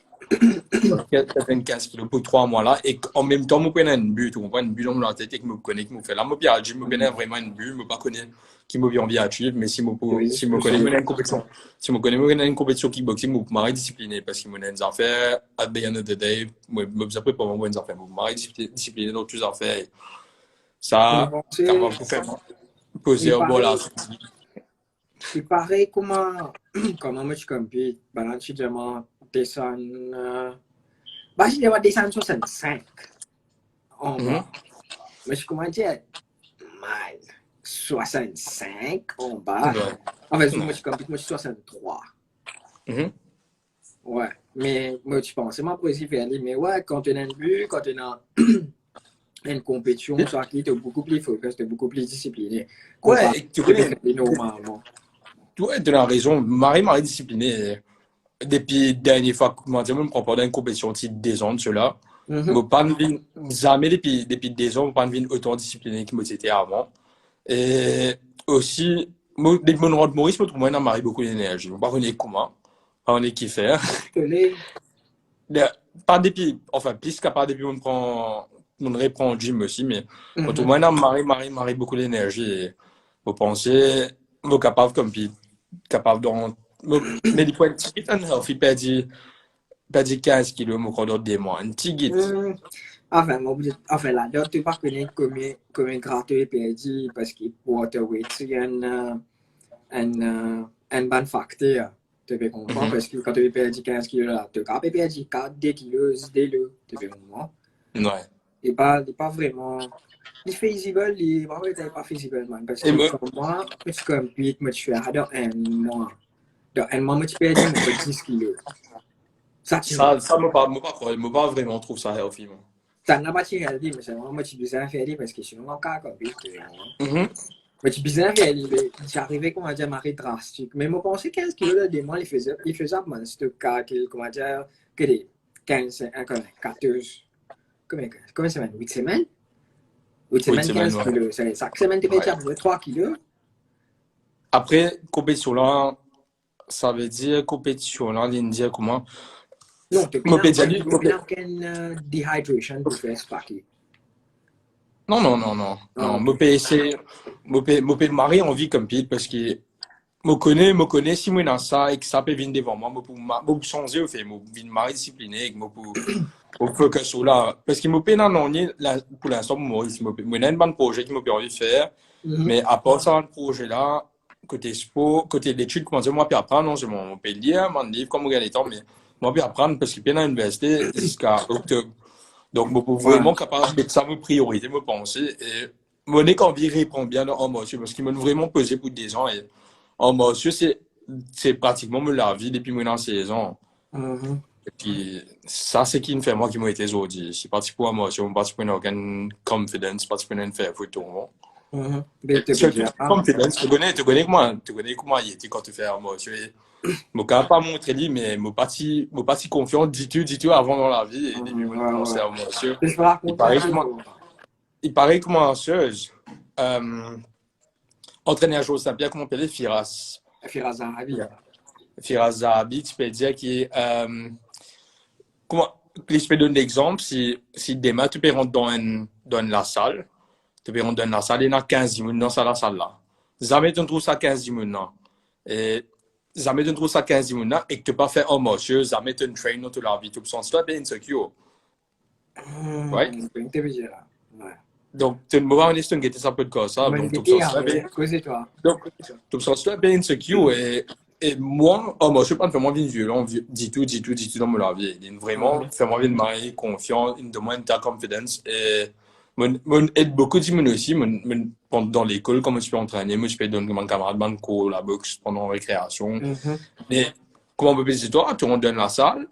95 kilos pour 3 mois là. Et en même temps, je prends un but. On prend un but dans la tête et que je me connais, que je fais là. Je me connais vraiment un but. Je ne pas connais qui me vient envie à suivre. Mais si je me connais, une compétition. Si je me connais, une compétition kickboxing, je me discipliné. Parce que je des affaires, at the end of the day, je me prépare pour moi des affaires. Je me discipliné dans toutes les affaires. Ça, quand on fait poser au bol là. Il paraît comment moi je compete, balance je demande descendre, bah je demande descendre 65 en bas. Mais je commence à dire, mal, 65 en bas. En fait, moi je compete, moi je suis 63. Ouais, mais moi je pense, c'est ma position faire mais ouais, quand tu as un but, quand tu as une compétition, ça qui est beaucoup plus focus, tu es beaucoup plus discipliné. Ouais, tu connais. Normalement. Ouais, tu as raison. Marie discipliné. Depuis la dernière fois, comment dire, je me prends pas dans une compétition de des ans, cela. Je pas jamais depuis des ans, je pas autant discipliné que j'étais avant. Et aussi, dès que je rentre Maurice, je trouve que Marie beaucoup d'énergie. Je ne sais pas comment, on est qui faire. Pas depuis, enfin, plus qu'à part depuis on reprend au gym aussi, mais je trouve que Marie beaucoup d'énergie. Je pensais, je suis capable dans, mais des points de tigit, il perdre 15 kilos, je crois, des mois. Un tigit. Enfin, là-dedans, tu ne sais pas combien gras tu as perdu parce que waterweight, c'est un bon facteur. Tu peux comprendre parce que quand tu as perdu 15 kilos, là, tu as perdu 4, 2 kilos, tu peux comprendre. Ouais. Il n'est pas vraiment. Il est feasible, il n'est pas feasible, man. Parce que comme moi, je compete, je fais dans un mois. Dans un mois, je perds 10 kilos. Ça, me pas vraiment trouve ça healthy, moi. Ça n'a pas été healthy, mais c'est vraiment, je bizarre faire parce que sinon, on a compete. Mais je bizarre faire, j'arrivais, comment dire, marée drastique. Mais moi, je pensais 15 kilos de mois, il faisait, man, c'était comment dire, que des 15, 14. Combien de semaines? 8 semaines? 8 semaines, 15 kilos. Chaque semaine, tu peux perdre 3 kilos. Après, compétition là, ça veut dire compétition là, il dire comment? Non, tu peux pas une dehydration pour faire ce paquet. Non. Mon pays Marie en vie comme pile parce que me connais si moi dans ça et que ça peut venir devant moi, me changer, fait, me venir Marie discipliné, me focus sur là. Parce que me paye non, pour l'instant, moi, il y a un bon projet qui me permet de faire. Mais à part ça, le projet là, côté sport, côté d'études, comment dire, moi, puis apprendre, non, je m'en paye lire, mon livre, comme regarder les temps, mais moi, puis apprendre parce que bien à l'université jusqu'à octobre. Donc, je suis vraiment capable de mettre ça en priorité, me penser. Et mon envie répond bien en monsieur, parce qu'il m'a vraiment pesé pour des ans. Et en monsieur, c'est pratiquement la vie depuis maintenant 16 ans. Et puis, ça, c'est qui me fait moi qui m'a été aujourd'hui. C'est parti pour moi, je suis parti pour une confidence, parti pour une faire photo. Confidence, tu connais comment il était quand tu fais un mot. Je ne pas montrer lui, mais je suis parti confiant, dis-tu avant dans la vie. Et depuis, je commençais à monsieur. Il paraît comment chose. Entraîneur José Saint-Pierre, comment on appelle Firas. Firas Zahabi, tu peux dire qu'il est. Comment, je peux donner l'exemple, si demain tu peux rentrer dans la salle, tu peux rentrer dans la salle, il y a 15 minutes dans la salle là. Jamais tu trouves ça 15 minutes. Et jamais tu trouves ça 15 minutes et que tu pas fait un monsieur, jamais tu train dans toute la vie. Tu te sens bien insecure. Ouais. Donc, tu ne peux pas en ça peut être ça. Donc, tu te sens bien insecure et moi, je ne suis pas vraiment violent, dis tout dans ma vie. Il est vraiment vraiment de marier confiant, il demande ta confiance. Et aide beaucoup de gens aussi, dans l'école, comme je peux entraîner, moi je peux donner mon camarade dans le cours, la boxe pendant la récréation. Mais comment on peut dire, toi, tu rentres dans la salle,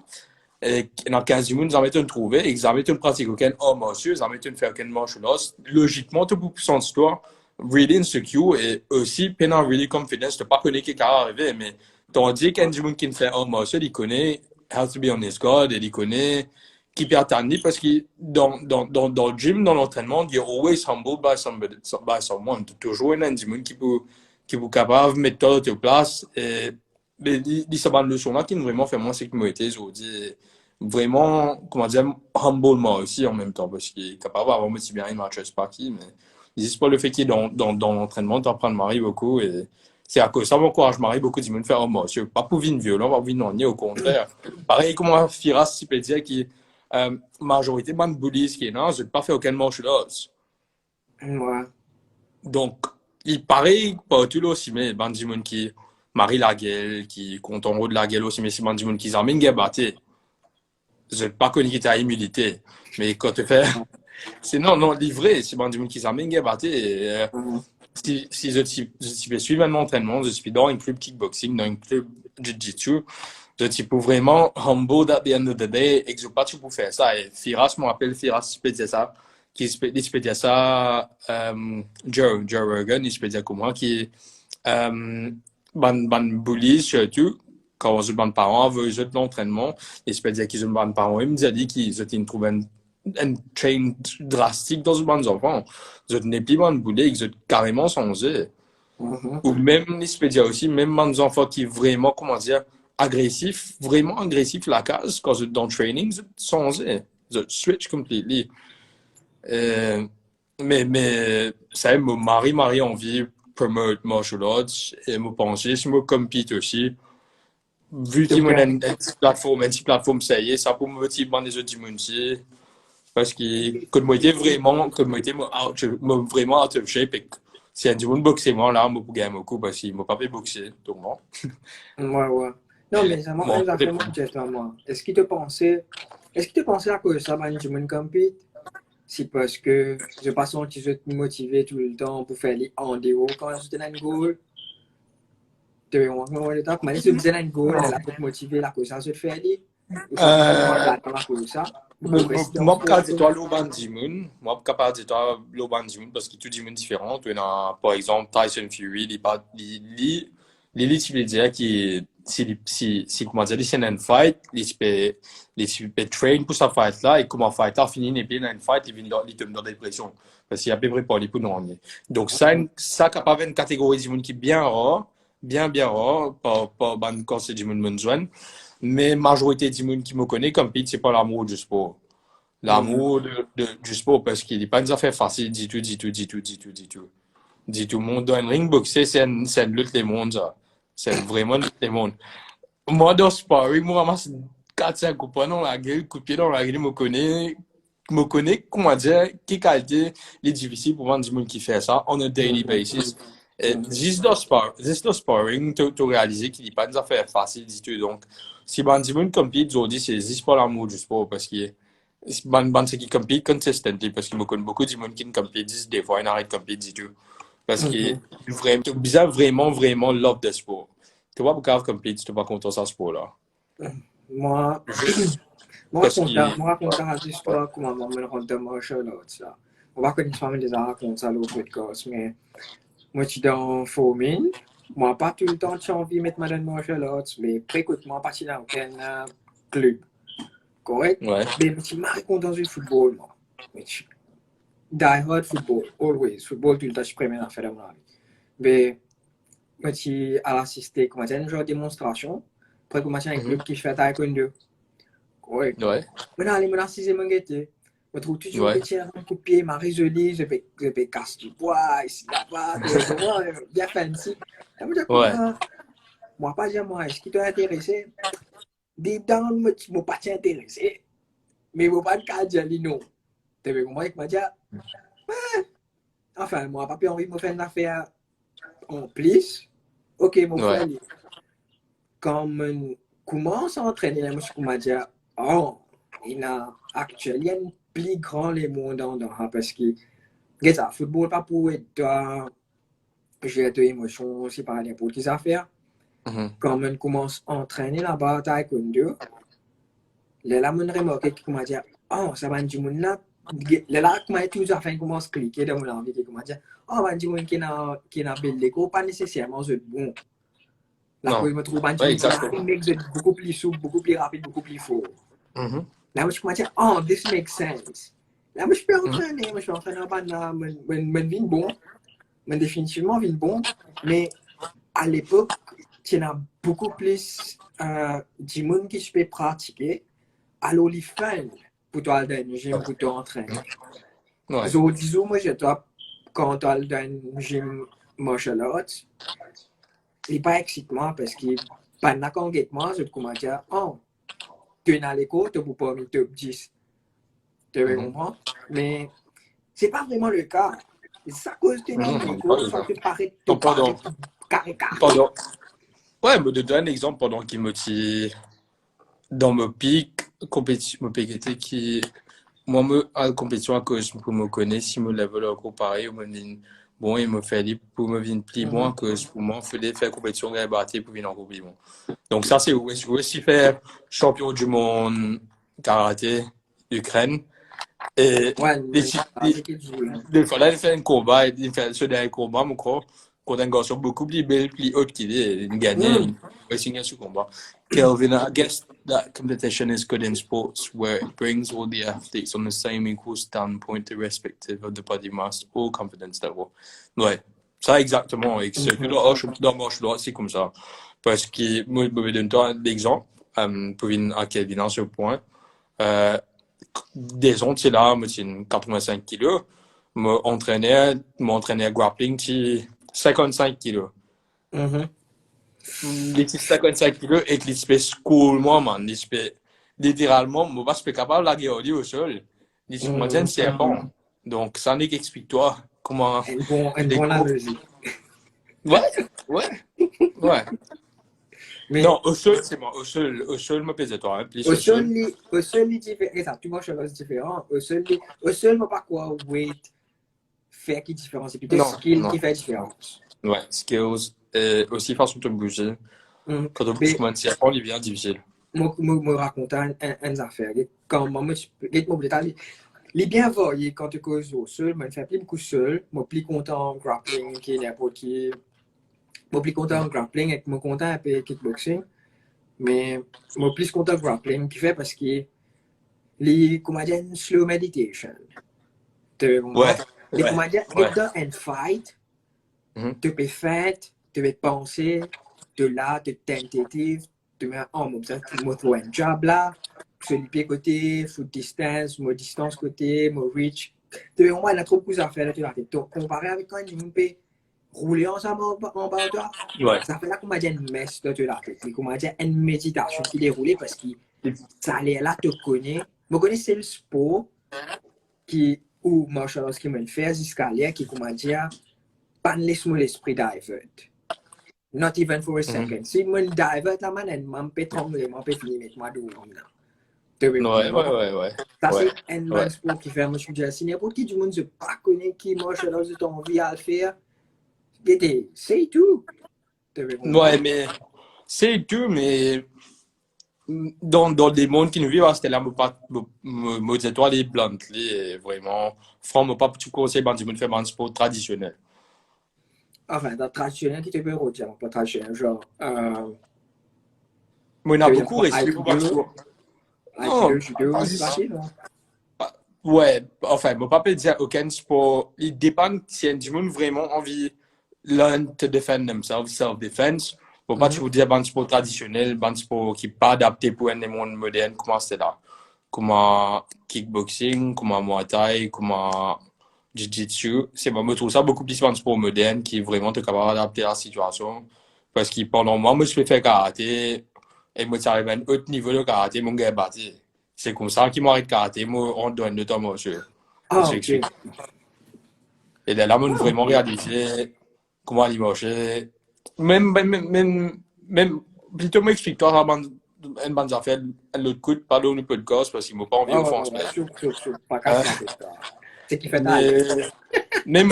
et dans 15 minutes, vous avez trouvé, et vous avez pratiqué aucun monsieur, vous avez fait aucun martial arts. Logiquement, tu peux sentir toi really insecure et aussi pas really confidence. Tu n'as pas connu qui est arrivé, mais tandis qu'un gens qui fait un monsieur, il connaît how to be on his guard et il connaît qui peut attendre parce que dans le gym, dans l'entraînement, you're always humbled by someone. Tu toujours un gens qui peut capable de mettre toi à ta place. Et c'est une leçon là qui vraiment fait moi ce qui m'a été aujourd'hui. vraiment, comment dire, humblement aussi en même temps, parce qu'il est capable d'avoir aussi bien une match pas qui, mais juste pour le fait qu'il est dans l'entraînement, t'apprends de Marie beaucoup, et c'est à cause de ça, mon courage Marie, beaucoup de monde faire un monsieur, pas pour vivre violent, pas pour vivre non, au contraire. Pareil, comme un Firas, si peut dire, qui, majorité, man, bullies, qui est là, je n'ai pas fait aucun match là. Ouais. Donc, il paraît pas tout là aussi, mais Bandimon qui Marie Laguelle, qui compte en haut de Laguelle aussi, mais c'est Bandimon qui s'amène batté. Je n'ai pas connu qui était à humilité. Mais quand tu fais, c'est non, livré, c'est Bandimon qui s'amène batté. Mhm. Si je suis un entraînement, je suis dans un club kickboxing, dans un club jiu-jitsu, je suis vraiment humble at the end of the day et que je ne pas tout pour faire ça. Et Firas, je me rappelle, Firas, je peux dire ça, qui se peut dire ça, Joe Rogan, il se peut dire comme moi, qui ban bullies surtout, quand je ban parents veut de l'entraînement, il se peut dire qu'ils ont ban parents, il me dit qu'ils ont trouvé un change drastique dans ce ban enfants. Je n'ai plus ban bullies, ils ont carrément changé. Mhm. Ou même, il se peut dire aussi, même ban enfants qui vraiment, comment dire, agressif, vraiment agressif la case, quand je dans le training, je changé. Je switch completely. Euh, mais ça me marie envie promote martial arts et me penser si me compete aussi vu qu'il Donc, me donne une petite plateforme ça y est ça pour me motiver dans les autres dimensions parce que moi était vraiment out of shape et si un dimanche boxer moi là me pour gagner beaucoup parce qu'il m'a pas fait boxer donc bon ouais, ouais. Non, et mais ça m'a moi fait mon geste à moi. Est-ce que tu pensais à cause de ça, ben, tu me compete? C'est parce que je passe en petit jeu motivé tout le temps pour faire les en déo quand j'étais dans une goal. Tu veux voir le temps, mais si tu faisais dans une goal, elle a pour te motiver la cause, ça se fait aller. Ou ça fait vraiment euh, là dans la cause, ça. Pour rester en moi, sport. quand je dis toi, l'Oban Dimoun, moi, capable de dire toi, l'Oban Dimoun, parce qu'il y a tout Dimoun différent. Tu as, par exemple, Tyson Fury, tu veux dire qui, comment dire, c'est une fight, il peut train pour sa fight là, et comment fight là, finit, il une fight, il tombe dans la dépression. Parce qu'il y a à peu près pas les pour nous ramener. Donc, ça, capable une catégorie Dimoun qui est bien rare, bien rare, pas, quand c'est Dimoun Munzwan. Mais majorité du monde qui me connaît comme Pete, c'est pas l'amour du sport. L'amour du sport, parce qu'il n'est pas une affaire facile, dit tout. Dit tout le monde dans un ring boxer, c'est une lutte les mondes, ça. C'est vraiment une lutte les mondes. Moi, dans le sparring, moi, ramasse 4-5 coups de poing dans la gueule, coup de pied dans la gueule, comment dire, qui qualité il est difficile pour voir du monde qui fait ça on a daily basis. Et juste dans le sparring, tu réalises qu'il n'est pas une affaire facile du tout. Donc, si du monde compete, je dis, c'est juste pas l'amour du sport parce que c'est qui compete consistently parce qu'il me connaît beaucoup de monde qui compete, juste des fois, il n'arrête de compete du tout. Parce que vraiment love the sport. Tu vois, pourquoi compete, tu vas content ça sport-là. Moi, Parce qu'il. moi, raconte l'histoire comment moi me rend de martial arts là. On va connaître famille déjà raconter ça au podcast, mais moi, je suis dans Fomin. Moi, pas tout le temps, j'ai envie de mettre ma martial arts, mais écoute, moi, pas dans aucun club. Correct? Ouais. Mais je suis marre dans le football, moi. Die hard football, always. Football, tout le temps, je suis premier à faire dans ma vie. Mais je suis à l'assister, comment dire, une genre de démonstration. Après, comment dire, un club qui fait taekwondo. Correct? Ouais. Maintenant, je suis assisté, je trouve toujours Ouais. que tu as un coup de pied, m'a résolu, je vais casser du poids, ici, là-bas, bien fancy. Et Ouais. moi, pas dire, moi, est-ce qui t'a intéressé? Deep down, moi, je ne pas intéressé. Mais je ne pas dire non. Tu veux comment il m'a dit, enfin, moi, pas envie de me faire une affaire en plus. Ok, mon Ouais. frère, quand je commence à entraîner, je me dis, oh, il y a actuellement un plus grand les mondes parce que, regarde, le football, pas pour être j'ai des émotions, c'est pas n'importe quelle affaire. Mhm. Quand on commence à entraîner là-bas, taekwondo, là, on remarque qu'il m'a dit, oh, ça va du monde là. Là, comment toujours fait commence à cliquer dans mon envie, comment dire, oh, va du monde qui n'a belle déco, pas nécessairement c'est bon. Là, quand Non. je me trouve, du Ouais, monde exactement. qui est beaucoup plus souple, beaucoup plus rapide, beaucoup plus fort. Mhm. Là, je me dis, oh, this makes sense. Là, je peux Mhm. entraîner, je peux entraîner je viens bon, mais définitivement, je viens bon, mais à l'époque, il y en a beaucoup plus du monde qui se peut pratiquer alors les fun pour toi dans un gym pour t'entraîner. Ouais. So, disons, moi, je dois, quand tu as dans un gym martial arts, il n'est pas excitement parce que pendant qu'on get moi, je commence à dire, oh, tu es dans l'école, tu ne peux pas mettre top 10. Tu comprends? Mais ce n'est pas vraiment le cas. C'est à cause de Non, l'école, pas il le faut cas. te paraître Donc, carré. ouais, me donne un exemple pendant qu'il me dit, dans mon pic, compétition, mon pic était qui, moi, à la compétition, à cause, pour me connaître, si me level encore pareil, me dit, bon, il me fait libre pour me venir plus bon, que pour moi, il fallait faire compétition, et battre pour venir en coupe, bon. Donc, ça, c'est où je veux aussi faire champion du monde karaté, Ukraine. Et Ouais, les, c'est qu'il joue. des fois, là, il fait un combat, il fait ce dernier combat, mon corps, contre un garçon beaucoup plus belle, plus haute qu'il est, il gagnait, il va signer ce combat. Kelvin, I guess that competition is good in sports where it brings all the athletes on the same equal standpoint irrespective of the body mass or confidence level. Ouais, ça exactement. Et ce que dans marche droit, c'est comme ça. Parce que, moi, je me donne un exemple, pour venir à Kelvin à ce point. Des autres, c'est là, moi, c'est 85 kilos. M'entraînais grappling, c'est 55 kilos. Les 55 kilos et que l'espèce school, moi, man. Littéralement, moi, je suis capable de la garder au sol. Moi, c'est un serpent. Donc, ça n'est qu'explique-toi comment. Une bonne analogie. Ouais, ouais, ouais. Mais Non, au sol, c'est moi. Au sol, me pesais toi, hein, plus au au sol. sol, les différents. Exact, tu manges chose différent. Au sol, pas quoi weight fait qui différence. C'est plutôt skill qui fait différence. Ouais, skills, aussi façon de bouger. Quand on bouge comme un serpent, il devient difficile. Moi, me raconter une affaire. Quand moi, les bien variés quand tu causes au sol, moi, je fais plus beaucoup seul. Moi, plus content en grappling qui n'importe qui. Moi, plus content en grappling et moi, content un peu kickboxing. Mais moi, plus content en grappling qui fait parce que les, comment dire, une slow meditation. Tu comprends? Les, comment dire, dans un fight, tu peux faire, tu peux penser, tu là, tu es tentative, tu mets en mode, tu me trouves un job là, sur le pied côté, foot distance, mon distance côté, mon reach. Tu vois, il y a trop de choses à faire là, tu l'as. Comparé avec quand tu peux rouler ensemble en bas de toi, ça fait là, comment dire, une messe là, tu l'as. Comment dire, une méditation qui déroule parce que ça allait là, te connaît. Je connais c'est le sport qui, ou martial arts qui me fait jusqu'à là, qui, comment dire, pas laisse-moi l'esprit divert. Not even for a second. Si je divert la man, je peux tomber, je peux finir avec moi d'où. Ouais. Ça, c'est un man sport qui fait, moi, je suis déjà signé. Pour qui du monde ne pas connaît qui martial arts de ton vie à le faire, c'est tout. Ouais, mais c'est tout, mais dans des mondes qui nous vivent, c'était là, me disais toi les blancs, les vraiment, franchement, pas tout conseil, ben, du monde fait un sport traditionnel. Enfin, dans le traditionnel, qui te peut redire, pas traditionnel, genre, Mais on a beaucoup resté pour un sport. Aikido, judo, c'est facile, non? Ouais, enfin, mon papa disait aucun sport, il dépend si du monde vraiment envie learn to defend themselves, self-defense. Bon, pas toujours dire un sport traditionnel, un sport qui n'est pas adapté pour un monde moderne, comment c'est là. Comment kickboxing, comment Muay Thai, comment Jiu-Jitsu. C'est moi, je trouve ça beaucoup plus un sport moderne qui est vraiment capable d'adapter à la situation. Parce que pendant moi, je fais karaté et moi, j'arrive à un haut niveau de karaté, mon gars est battu. C'est comme ça qu'il m'arrête karaté, moi, on donne le temps, monsieur. Ah, ok. Et là, on vraiment réalisé comment il marchait. Même, plutôt m'explique-toi une bonne affaire, un autre coup, pas le podcast, parce qu'il m'a pas envie de faire Sûr, pas casser la tête. C'est qui fait mais,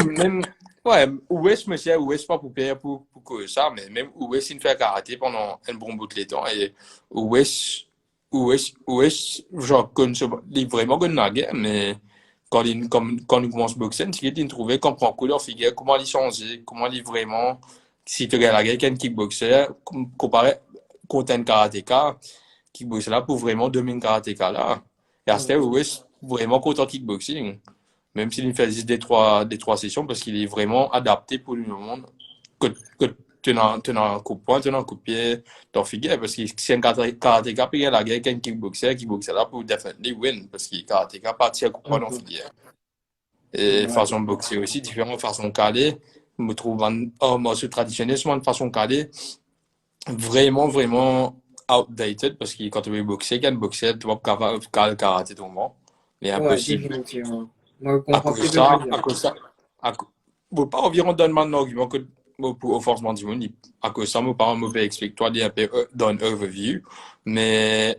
ouais, où est-ce, monsieur, où est-ce pas pour payer pour que ça, mais même où est-ce qu'il fait karaté pendant un bon bout de temps, et où est-ce, genre, il est vraiment connu la guerre, mais quand il commence à boxer, c'est qu'il trouvait qu'on prend couleur figure, comment il change, comment il vraiment, si tu regardes la guerre, qu'un kickboxer, comparé contre un karatéka, kickboxer là pour vraiment dominer karatéka là. Et à ce stade, où est-ce vraiment contre kickboxing? Même s'il fait juste des trois sessions, parce qu'il est vraiment adapté pour le monde. Que tu n'as un coup de poing, tu n'as un coup de pied, t'en figures, parce que si un karatéka peut gagner la guerre qu'un kickboxer là pour definitely win, parce que karatéka partit à coup de poing, t'en Mhm. figures. Et Ouais. façon de boxer aussi, différentes façons de caler. Je me trouve en martial traditionnel, souvent une façon de caler vraiment, vraiment outdated, parce que quand tu veux boxer, quand tu boxer, tu vas pas capable de caler le karaté tout le monde. Mais Ouais, impossible. définitivement. Moi, je À comprends cause ce de que tu veux ça, dire. à cause de ça, bon, pas environ donne-moi un argument que pour au forcément du monde, à cause de ça, mon parent me explique, toi, un peu dans un overview, mais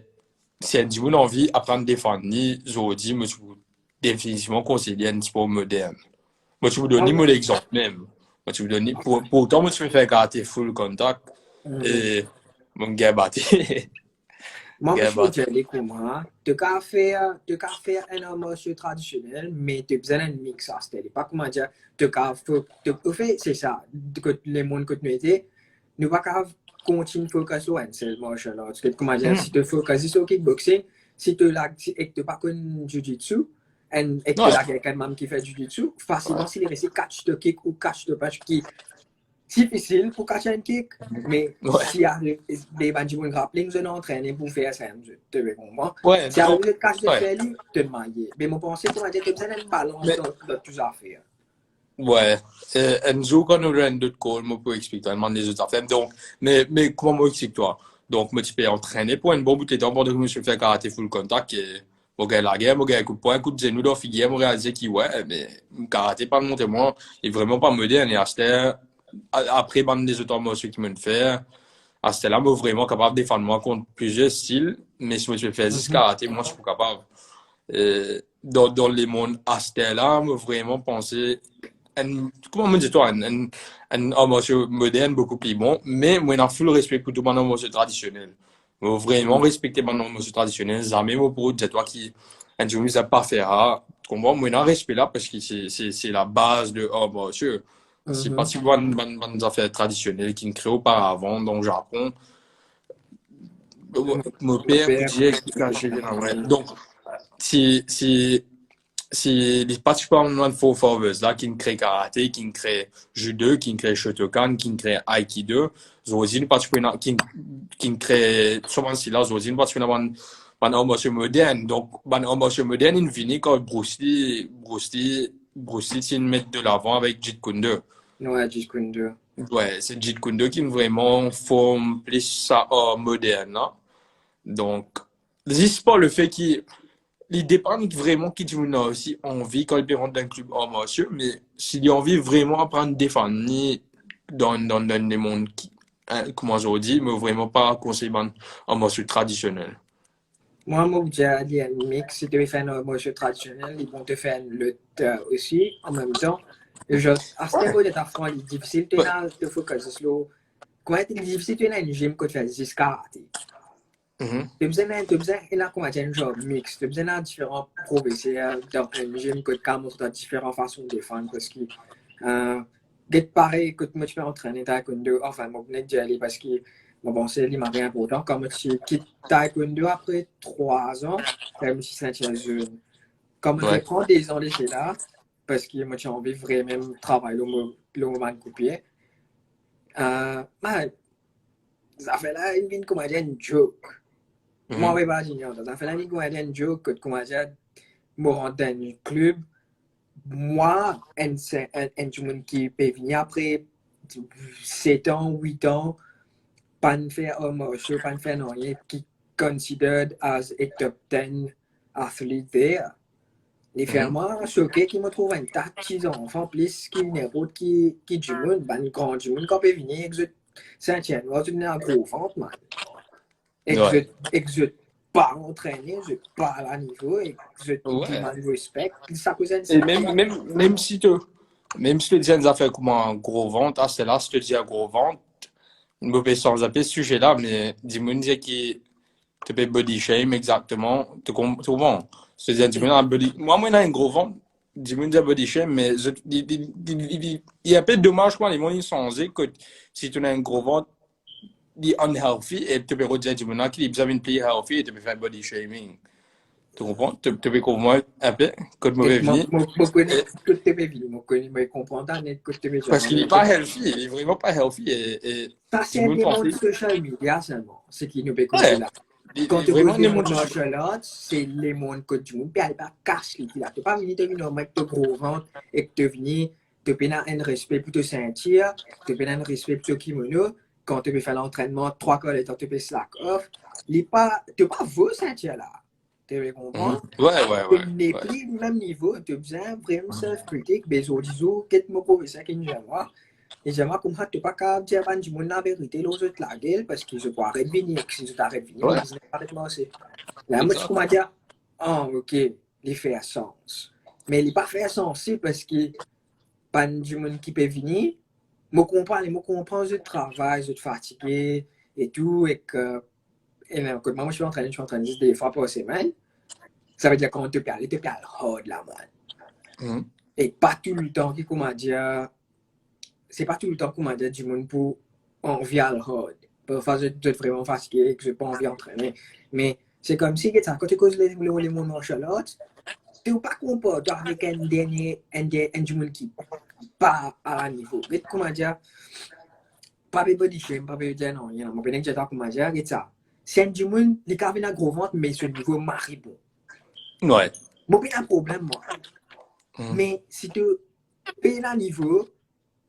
si elle dit, vous envie d'apprendre à défendre, ni aujourd'hui, moi, je vous définitivement conseiller un sport moderne. Moi, je vous Ah donne mon ouais. exemple même. Moi, je vous donne, pour autant, moi, je fais faire karaté full contact, Mhm. et mon gars battu. Moi, Gars je veux battu. dire, les comment, tu as fait un hommage traditionnel, mais tu as besoin d'un mix à ce pas comment dire, tu as fait, c'est ça, que les mondes que tu étais, nous pas qu'à continuer focus sur un seul martial arts. Parce que, comment dire, si tu focuses sur kickboxing, si tu l'as, et que tu pas connu jiu-jitsu, et que tu Ouais, as quelqu'un même qui fait jiu-jitsu, facilement, s'il reste catch de kick ou catch de punch qui difficile pour catcher un kick, mais ouais, si arrive des bandits grappling, je n'entraîne pour faire ça, tu veux comprendre. ouais, Si arrive donc, de catch de ouais. faire lui, tu te mailles. Mais mon pensée, comment dire, tu as besoin d'une balance Mais, dans tout ça à faire. ouais, Enzo, quand nous avons d'autres calls, moi, pour expliquer tellement les autres affaires. Donc, mais comment moi explique toi? Donc, moi, tu peux entraîner pour une bonne bouteille de temps pendant que je me suis fait karaté full contact et, mon gars, la guerre, mon gars, coup de poing, coup de genou dans figure, mon réalisé qui, ouais, mais, karaté, pas mon témoin, il est vraiment pas moderne et à après, bande des autres morceaux qui me le fait, à ce là, moi, vraiment capable de défendre moi contre plusieurs styles, mais si je me suis fait 10 Mhm. karaté, moi, je suis pas capable. Dans les mondes à ce là, moi, vraiment penser, comment me dis-toi, un homme moderne beaucoup plus bon, mais moi, j'ai un full respect pour tout mon homme traditionnel. Moi, vraiment respecter mon homme traditionnel, jamais moi pour dire toi qui, un jour, ça pas faire, comment moi, j'ai un respect là parce que c'est la base de homme c'est pas Mhm. si loin de affaires traditionnelles qui ne créent auparavant dans le Japon. Mon Mon père, père, disait que quand j'ai ouais. Donc, si les particulièrement de Four Forwards là, qui créent karaté, qui créent judo, qui créent Shotokan, qui créent aikido, zozine particulièrement qui créent souvent si là zozine particulièrement ban homme moderne. Donc ban homme moderne il finit quand Bruce Lee s'il met de l'avant avec Jeet Kune Do. ouais, Jeet Kune Do. Ouais, c'est Jeet Kune Do qui vraiment forme plus ça moderne là. Donc, juste pas le fait qu'il il dépend vraiment qui tu as aussi envie quand il rentre dans un club en monsieur, mais s'il a envie vraiment apprendre à défendre ni dans les mondes qui, hein, comment je dis, mais vraiment pas conseiller en monsieur traditionnel. Moi, mon déjà dit un mix, si tu veux faire un hommage traditionnel, ils vont te faire une lutte aussi, en même temps. Et je, à ce niveau de ta front, il est difficile Ouais. de focus sur comment est difficile de faire un gym que tu fais 10 karaté. Mhm. Tu as besoin d'un comment dire, un job mix. Tu as besoin d'un différents professeurs dans un gym que tu montres différentes façons de défendre. Parce que, pareil, que moi, tu peux entraîner taekwondo, enfin, moi, je vais aller parce que, bon, c'est l'image important. Comme tu quittes taekwondo après 3 ans, même si c'est une zone. Comme je Ouais. prends des ans laissés là, parce que moi, j'ai envie vraiment de travailler le moment de couper. Bah, ça fait là, une comment dire, une joke. Moi, Mhm. oui, pas junior. Ça fait l'année qu'on a un joke que comment dire, moi, rentre dans un club. Moi, un monde qui peut venir après 7 ans, 8 ans, pas de faire un show, pas de faire rien, qui considered as a top 10 athlete there. Les faire Mhm. moi, choqué qui me trouve un tas de petits enfants, plus qui n'est pas qui du monde, ben, grand du monde, quand peut venir, c'est un tien, moi, tu n'es un gros ventre, man. Ouais. Et que je pas entraîné, je pas à la niveau, et que je Ouais. demande respect, ça cause un Et ça. même si tu dis une affaire comme un gros ventre, ah, c'est là, si tu dis un gros ventre, une mauvaise sans zapper ce sujet-là, mais dis-moi qui te fait body shame exactement, tu comprends? C'est-à-dire, dis-moi, un body, moi, j'ai un gros ventre, dis-moi, un body shame, mais il y a un peu dommage quand les gens ils sont que si tu as un gros ventre, il est unhealthy et tu peux redire, dis-moi, qu'il est besoin de plus healthy et tu peux faire body shaming. Tu comprends? Tu peux comprendre un peu quand je Et me moi, venir. moi, connais toutes tes vies. Moi, connais, moi, comprends ta net, toutes tes vies. Parce qu'il n'est pas healthy, il est vraiment pas healthy. Et Ça, du c'est monde des mondes pensait, social media seulement, ce qui nous peut causer ouais, là. il Quand est tu vraiment causes des des mondes mondes sociaux. martial arts, c'est les mondes que tu peux pas cacher là. Tu pas venir te venir avec ton gros ventre et que tu venir, tu peux un respect pour te sentir, tu peux un respect pour ton kimono. Quand tu peux faire l'entraînement, 3 quarts de temps, tu peux slack off. Tu pas vous sentir là. Tu comprends? Tu n'es Ouais. plus au même niveau, tu as besoin vraiment self-critique, besoin d'ISO, qu'est-ce que je peux faire qu'il n'y a pas. Et j'aimerais comprendre que tu n'es pas capable de dire à tout la vérité, les autres la gueule, parce qu'ils se croient arrêter de venir. Si tu arrêtes de venir, le Ouais, business arrête de lancer. Là, moi, je exact. commence à dire, ah, ok, il fait sens. Mais il n'est pas fait sens, c'est parce que pas du monde qui peut venir. Moi, comprends, je travaille, je suis fatigué et tout, et que, et là, moi, je suis en train de dire des fois par semaine. Ça veut dire qu'on te parle hard là, man. Et pas tout le temps, comment dire, c'est pas tout le temps, comment dire, du monde pour envie à le hard. Parfois, je suis vraiment fatigué et que je n'ai pas envie d'entraîner. Mais c'est comme si, quand tu causes les mondes martial arts, tu n'es pas comporté avec un du monde qui pas à niveau. Et comment dire, pas de body shame, pas de dire non, you know, je peux dire comment dire, et ça. C'est un du monde, les cas viennent à gros ventre, mais ce niveau maribou. Ouais. Moi, pas un problème, moi. Mais si tu es à niveau,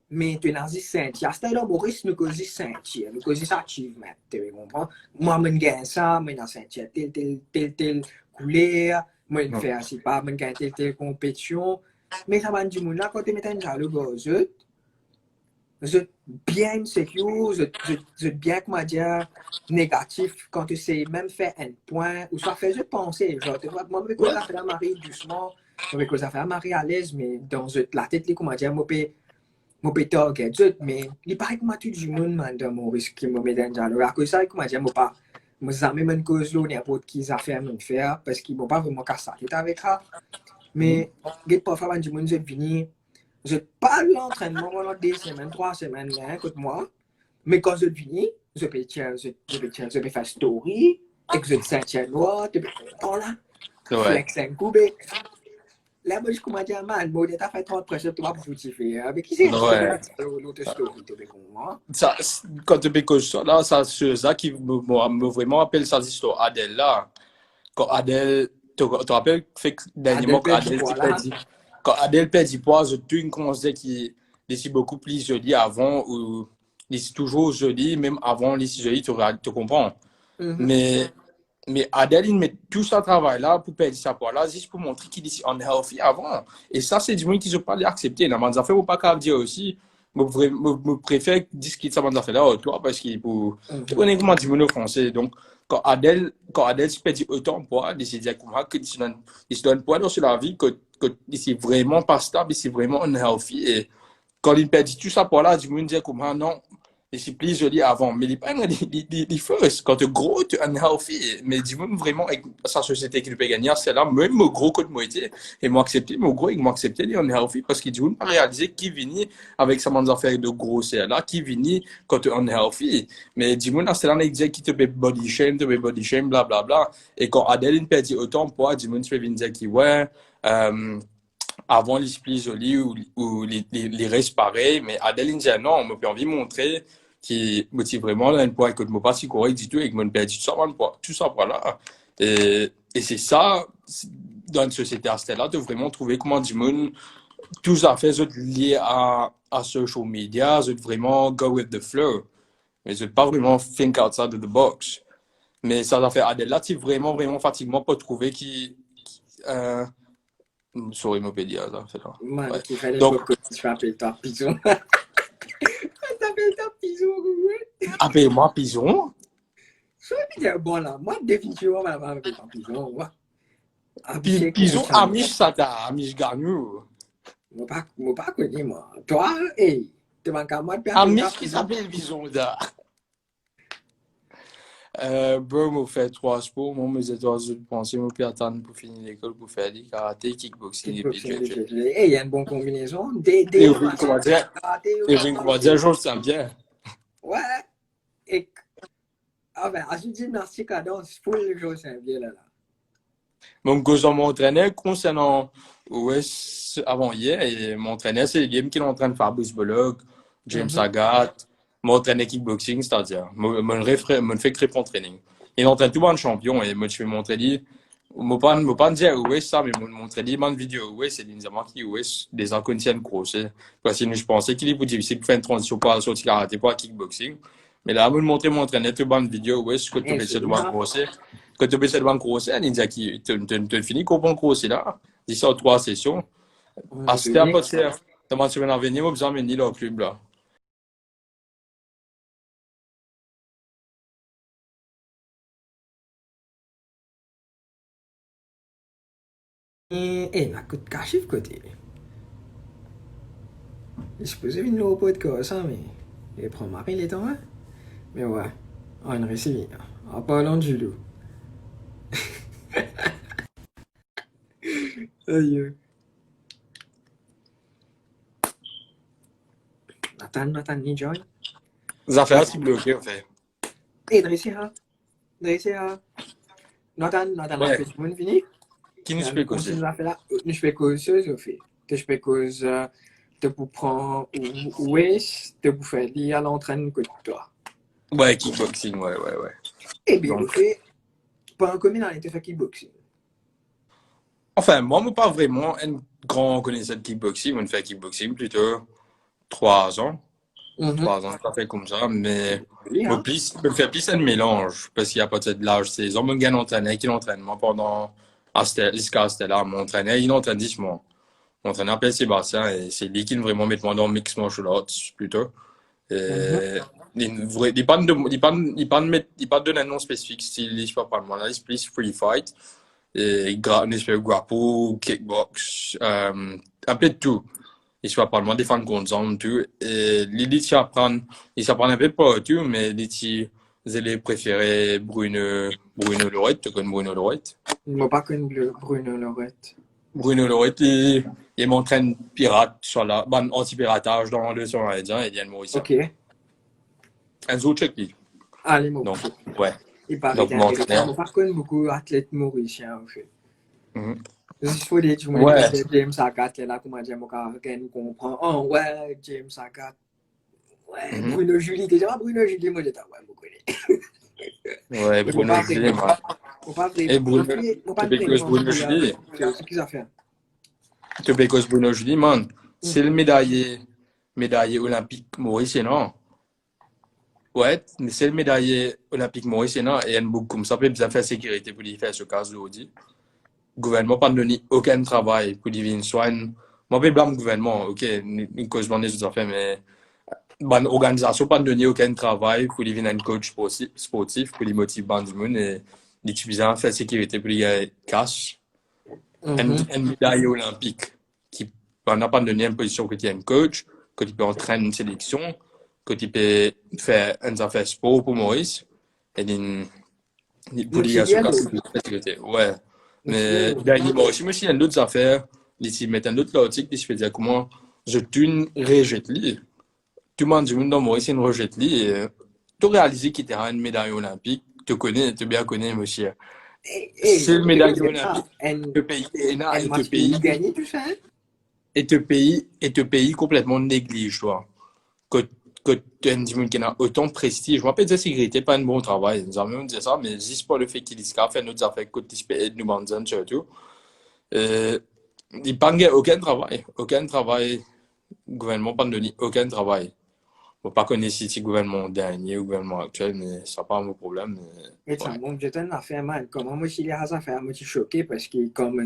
mais tu es dans 5 ans, c'est là, Maurice, nous causes 5 ans, nous causes achievement, tu comprends? Moi, je gagne ça, je dans 5 ans, tel couleur, moi, je fais ainsi pas, je gagne telle compétition. Mais ça va du monde là, quand tu mets un dialogue aux autres, vous êtes bien insecure, vous êtes bien, comment dire, négatif quand tu sais même faire un point, ou soit faire juste penser, genre, tu vois, moi, je vais faire la Marie doucement, je vais faire la Marie à l'aise, mais dans la tête, comment dire, je peux target, mais il paraît que moi, tout le monde m'a dans mon risque qui me met dans le dialogue. À cause de ça, comment dire, je pas, je jamais une cause là, n'importe qui a fait à me faire, parce qu'ils ne m'ont pas vraiment cassé la tête avec ça. Mais, parfois, du monde, je venir. Je parle l'entraînement pendant 2 semaines, 3 semaines, là, écoute-moi. Mais quand je finis, je peux faire story, et que je te sens noir, tu peux là, flex un coup, mais là, moi, je commence à dire, man, moi, tu as fait 30 pressions, tu vas pour foutre, mais qui c'est l'autre story, tu peux comprendre? Ça, quand tu peux ça, là, c'est ça qui me vraiment rappelle ça, l'histoire Adèle, là. Quand Adèle, tu te rappelles, fait dernièrement, quand Adèle perdit, quand Adèle perdit poids, je tu commence à dire qu'il est beaucoup plus joli avant, ou il est toujours joli, même avant, il est joli, tu comprends. Mais Adèle, il met tout ce travail-là pour perdre sa poids-là, juste pour montrer qu'il est unhealthy avant. Et ça, c'est du monde qui ne pas l'accepter. Dans mes affaires, il ne faut pas dire aussi. Je préfère dire qu'il ça fait là, toi, parce qu'il pour. Tu connais comment du monde français. Donc, quand Adèle se perd autant de poids, il se dit qu'il se donne poids dans la vie, que il est vraiment pas stable, il est vraiment unhealthy. Et quand il perd tout ça poids-là, du monde dit comment non. Et c'est plus joli avant. Mais il pas les first. Quand tu es gros, tu es unhealthy. Mais dis-moi vraiment, avec sa société qui peut gagner, c'est là, même mon gros que de moitié, et m'accepter, mon gros, ils m'accepter, les unhealthy, parce qu'ils disent pas réaliser qui vient avec sa manière affaire de grosseur là, qui vient quand tu es unhealthy. Mais dis-moi, c'est là, ils disent qui te fait body shame, blablabla. Bla, bla. Et quand Adeline perd autant de poids, dis-moi, tu peux venir dire qui, ouais, avant les plus jolis ou les restes pareils, mais Adeline dit non, on m'a pas envie de montrer qui motive vraiment là, un poids que je ne pas si correct du tout et que je me perds tout ça, voilà. Et c'est ça, dans une société à ce là de vraiment trouver comment du monde, tout ça fait lié à social media, vraiment go with the flow. Mais je pas vraiment think outside of the box. Mais ça a fait Adèle là, c'est vraiment fatigant pour trouver sorry, me dire ça, c'est là. Man, Ouais. qui fait les Donc, que tu fais appeler ta pigeon. T'appelles ta pigeon, oui. appelle-moi Pison. Je vais dire, bon là, moi, définitivement, je vais appeler ta pigeon, ouais. Pison, Amish Sada, Amish Garnou. Je ne pas connais, moi. Toi, hey, tu vas quand même appeler ta Amish qui pigeon. s'appelle Pison, là. Bro, je fais 3 sports. Moi, mes étoiles, je pense, je peux attendre pour finir l'école pour faire du karaté, kickboxing et puis Kickboxing, hey, il y a une bonne combinaison. Et oui, comment dire, je me sens bien. Ouais. Et, ah ben, à ce gymnastique à danse, pour les jours, c'est bien là. Mon cousin m'entraînait concernant OS avant hier et m'entraînait, c'est les games qu'il est en train de faire Bruce Bullock, James Mhm. Sagat, m'entraînait kickboxing, c'est-à-dire, me fait créer mon training. Il entraîne tout le monde champion et moi je fais m'entraîner. Je pas dire OS ça, mais m'entraîner, mon vidéo OS, c'est des amants qui OS des inconnus grosses. Parce que je pensais qu'il est plus difficile de faire une transition pour sortir karaté pour kickboxing. Mais là, me montrer mon entraîneur, tout le monde vidéo OS, que tu Et peux c'est se demander bien. grosse. Quand tu essaies de vendre gros, il dit tu fini comprendre gros là. D'ici à 3 sessions. À ce Joli. temps, tu as semaine à venir, vous amenez le club là. Ma coûte caché de côté. Je suppose une low pot de quoi ça, mais. Et prends ma les temps, hein. Mais ouais, on a réussi. En parlant du loup. Aïe. Nathan, ni joy. Les affaires, c'est bloqué, en fait. Et dressé ha. Nathan, a Ouais. fait du monde fini. Qui nous Nous explique aussi? continuons à faire là. Nous fais cause, ça fait. Que je fais cause, de pour prendre, où est-ce, de pour faire lire à l'entraînement que toi. Ouais, kickboxing, ouais. Eh bien, le Donc, fait, pas un commun, on était fait kickboxing. enfin, moi, je ne suis pas vraiment un grand connaisseur de kickboxing. On fait kickboxing plutôt 3 ans. Mhm. 3 ans, ça fait comme ça, mais Oui, hein. me fait plus un mélange parce qu'il n'y a pas de l'âge. C'est les hommes qui entraînent, qui l'entraînement pendant jusqu'à ce là. Mon entraîneur, il entraîne 10 mois. Mon entraîneur appelle Sébastien et c'est lui qui vraiment met moi dans le mix martial arts plutôt. Mhm. Et il pas il pas donne un nom spécifique, il ne pas moi là, il plus free fight et une espèce de grapple, kickbox, un peu de tout. Il se pas moi défendre contre zone tout et l'idée il s'apprend un peu pas tout mais l'idée les préférés Bruno Lorette, tu connais Bruno Lorette? Je ne pas connu Bruno Lorette. Bruno Lorette, il m'entraîne pirate sur la bande anti-piratage dans le sur l'Indien et il y a le Mauricien. Ok. Un zoo check lui. Allez, Donc, Maurice. ouais. Il paraît Donc, intéressant. m'entraîner. Je ne pas connu beaucoup d'athlètes mauriciens, en fait. Mhm. Il faut dire, tu me Ouais. dis James Sagat, là, comment dire, mon gars, comprend. Oh, ouais, James Sagat. Ouais, Mhm. Bruno Julie. Déjà, Bruno Julie, moi, j'étais, ouais, beaucoup. Ouais, Mais faut Bruno pas Julie, vraiment. moi. Faut pas Et vraiment. Bruno, Faut tu pas peux cause vraiment Bruno fier Julie. avec ce qu'ils ont fait. Tu peux cause Bruno Julie, man. C'est le Mhm. médaillé olympique mauricien, non? Ouais, mais c'est le médaillé olympique mauricien, non? Et un bouc comme ça, peut bien faire sécurité pour lui faire ce cas de Audi. Le gouvernement pas donné aucun travail pour lui venir soigner. Moi, je blâme le gouvernement, ok, une cause de des affaires, mais bonne organisation pas donné aucun travail pour lui venir un coach sportif, pour lui motiver ban du monde et l'utiliser en fait sécurité pour lui cash. Mhm. Une médaille olympique qui n'a pas donné une position que tu es un coach, que tu peux entraîner une sélection, que tu peux faire un affaire sport pour Maurice et pour lui Motivé à assurer l'eau. la sécurité. Ouais. Motivé à Mais l'eau. dernier, moi aussi, il y a d'autres affaires. Ici, mettre un autre logique, je fais dire comment je tune rejette lui. Tout le monde du monde dans Maurice, une rejette lui et tu réalises qu'il t'a une médaille olympique. Tu connais, tu bien connais, monsieur. C'est le Tu médaille veux dire, olympique. Te paye ENA un match où il gagne tout ça, hein? et te pays complètement néglige, toi. Que, que tu es un monde qui a autant de prestige. Je ne vais pas dire que sécurité, pas un bon travail. Nous avons même dit ça, mais juste pas le fait qu'il fait notre affaire, que tu peux nous bandes surtout. Euh, il n'y a aucun travail. Aucun travail. Le gouvernement n'a pas donné aucun travail. Je ne pas connaître si c'est le gouvernement dernier ou le gouvernement actuel, mais ça n'est pas mon problème. Et Mais, ça, ouais. bon, j'étais en affaire mal. Comment moi, s'il y a des affaires, moi, je suis choqué parce que, comme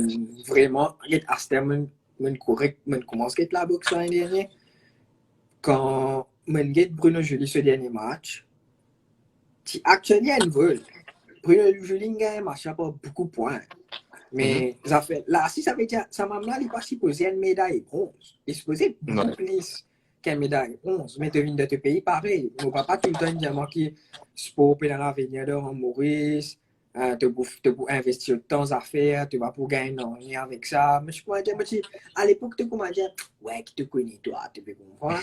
vraiment, à ce terme, je commence à la boxe l'année dernière. Quand je Bruno Julie ce dernier match, actuellement, il y a une vol. Bruno Julie gagne un match, il n'y a pas beaucoup de points. Mhm. Mais ça fait, là, si ça veut dire, ça m'a là, il n'est pas supposé une médaille bronze. Il est supposé beaucoup Ouais. plus qu'une médaille bronze. Mais devine de te pays pareil. Mon papa tout le temps dit que sport pour l'avenir de Maurice, tu peux investir de temps à faire, tu vas pour gagner en lien avec ça. Mais je pourrais dire, à l'époque, tu commences à dire, ouais, qui te connais toi, tu peux comprendre.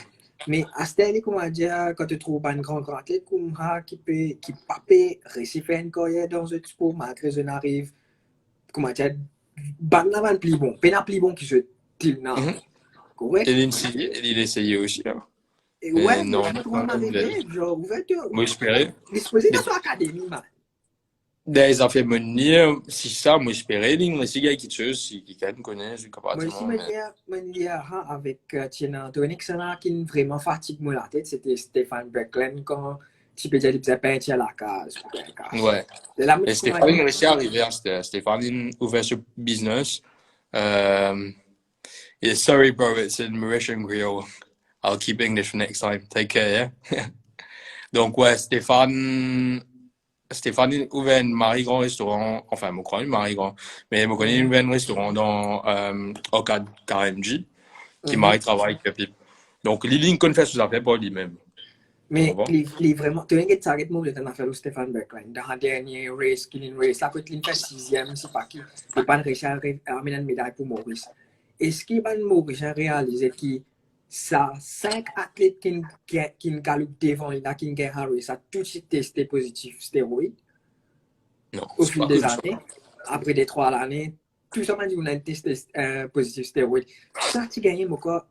Mais à ce temps, comment dire, quand tu trouves un grand athlète comme ça, qui peut réussir à faire une carrière dans ce sport, malgré que arrive comment dire, ban là, plus bon. Peine plus bon qui se til non. Correct? Il essayé aussi, hein. Et Mais ouais, non, mais comment m'arriver, genre, ouverture. moi, j'espérais. Disposé dans son académie, man. Des affaires menir, si ça, moi, j'espérais, les gars qui tuent, si quelqu'un connaît, je comprends Moi aussi, mais... me dire avec Tiena Tonic, ça qui vraiment fatigue moi la tête, c'était Stéphane Becklen quand tu peux dire qu'il faisait peinture à la case. Ouais. De la Et Stéphane, il réussit à arriver, Stéphane, il ouvert ce business. Yeah, sorry, bro, it's in Mauritian Creole. I'll keep English for next time. Take care, yeah? Donc, ouais, Stéphane, il ouvert un Marie Grand restaurant, enfin, je crois un Marie Grand, mais je connais un restaurant dans Orcade KMG, qui Marie travaille avec. Donc, Lincoln fait ses affaires pour lui-même. Mais il vraiment, tu vois, tu arrêtes de t'en faire au Stéphane Becklen. Dans la dernière race, qu'il race, là, quand il fait sixième, c'est pas qui, il pas réussi à amener une médaille pour Maurice. Est-ce qu'il va Maurice a réalisé que ça, 5 athlètes qui galopent devant, il a qui gagnent Harry, ça a tout de suite testé positif stéroïde Non, au fil des années. Après des 3 années, tout ça m'a dit qu'on a testé positif stéroïde. Ça, tu gagnes, mon corps,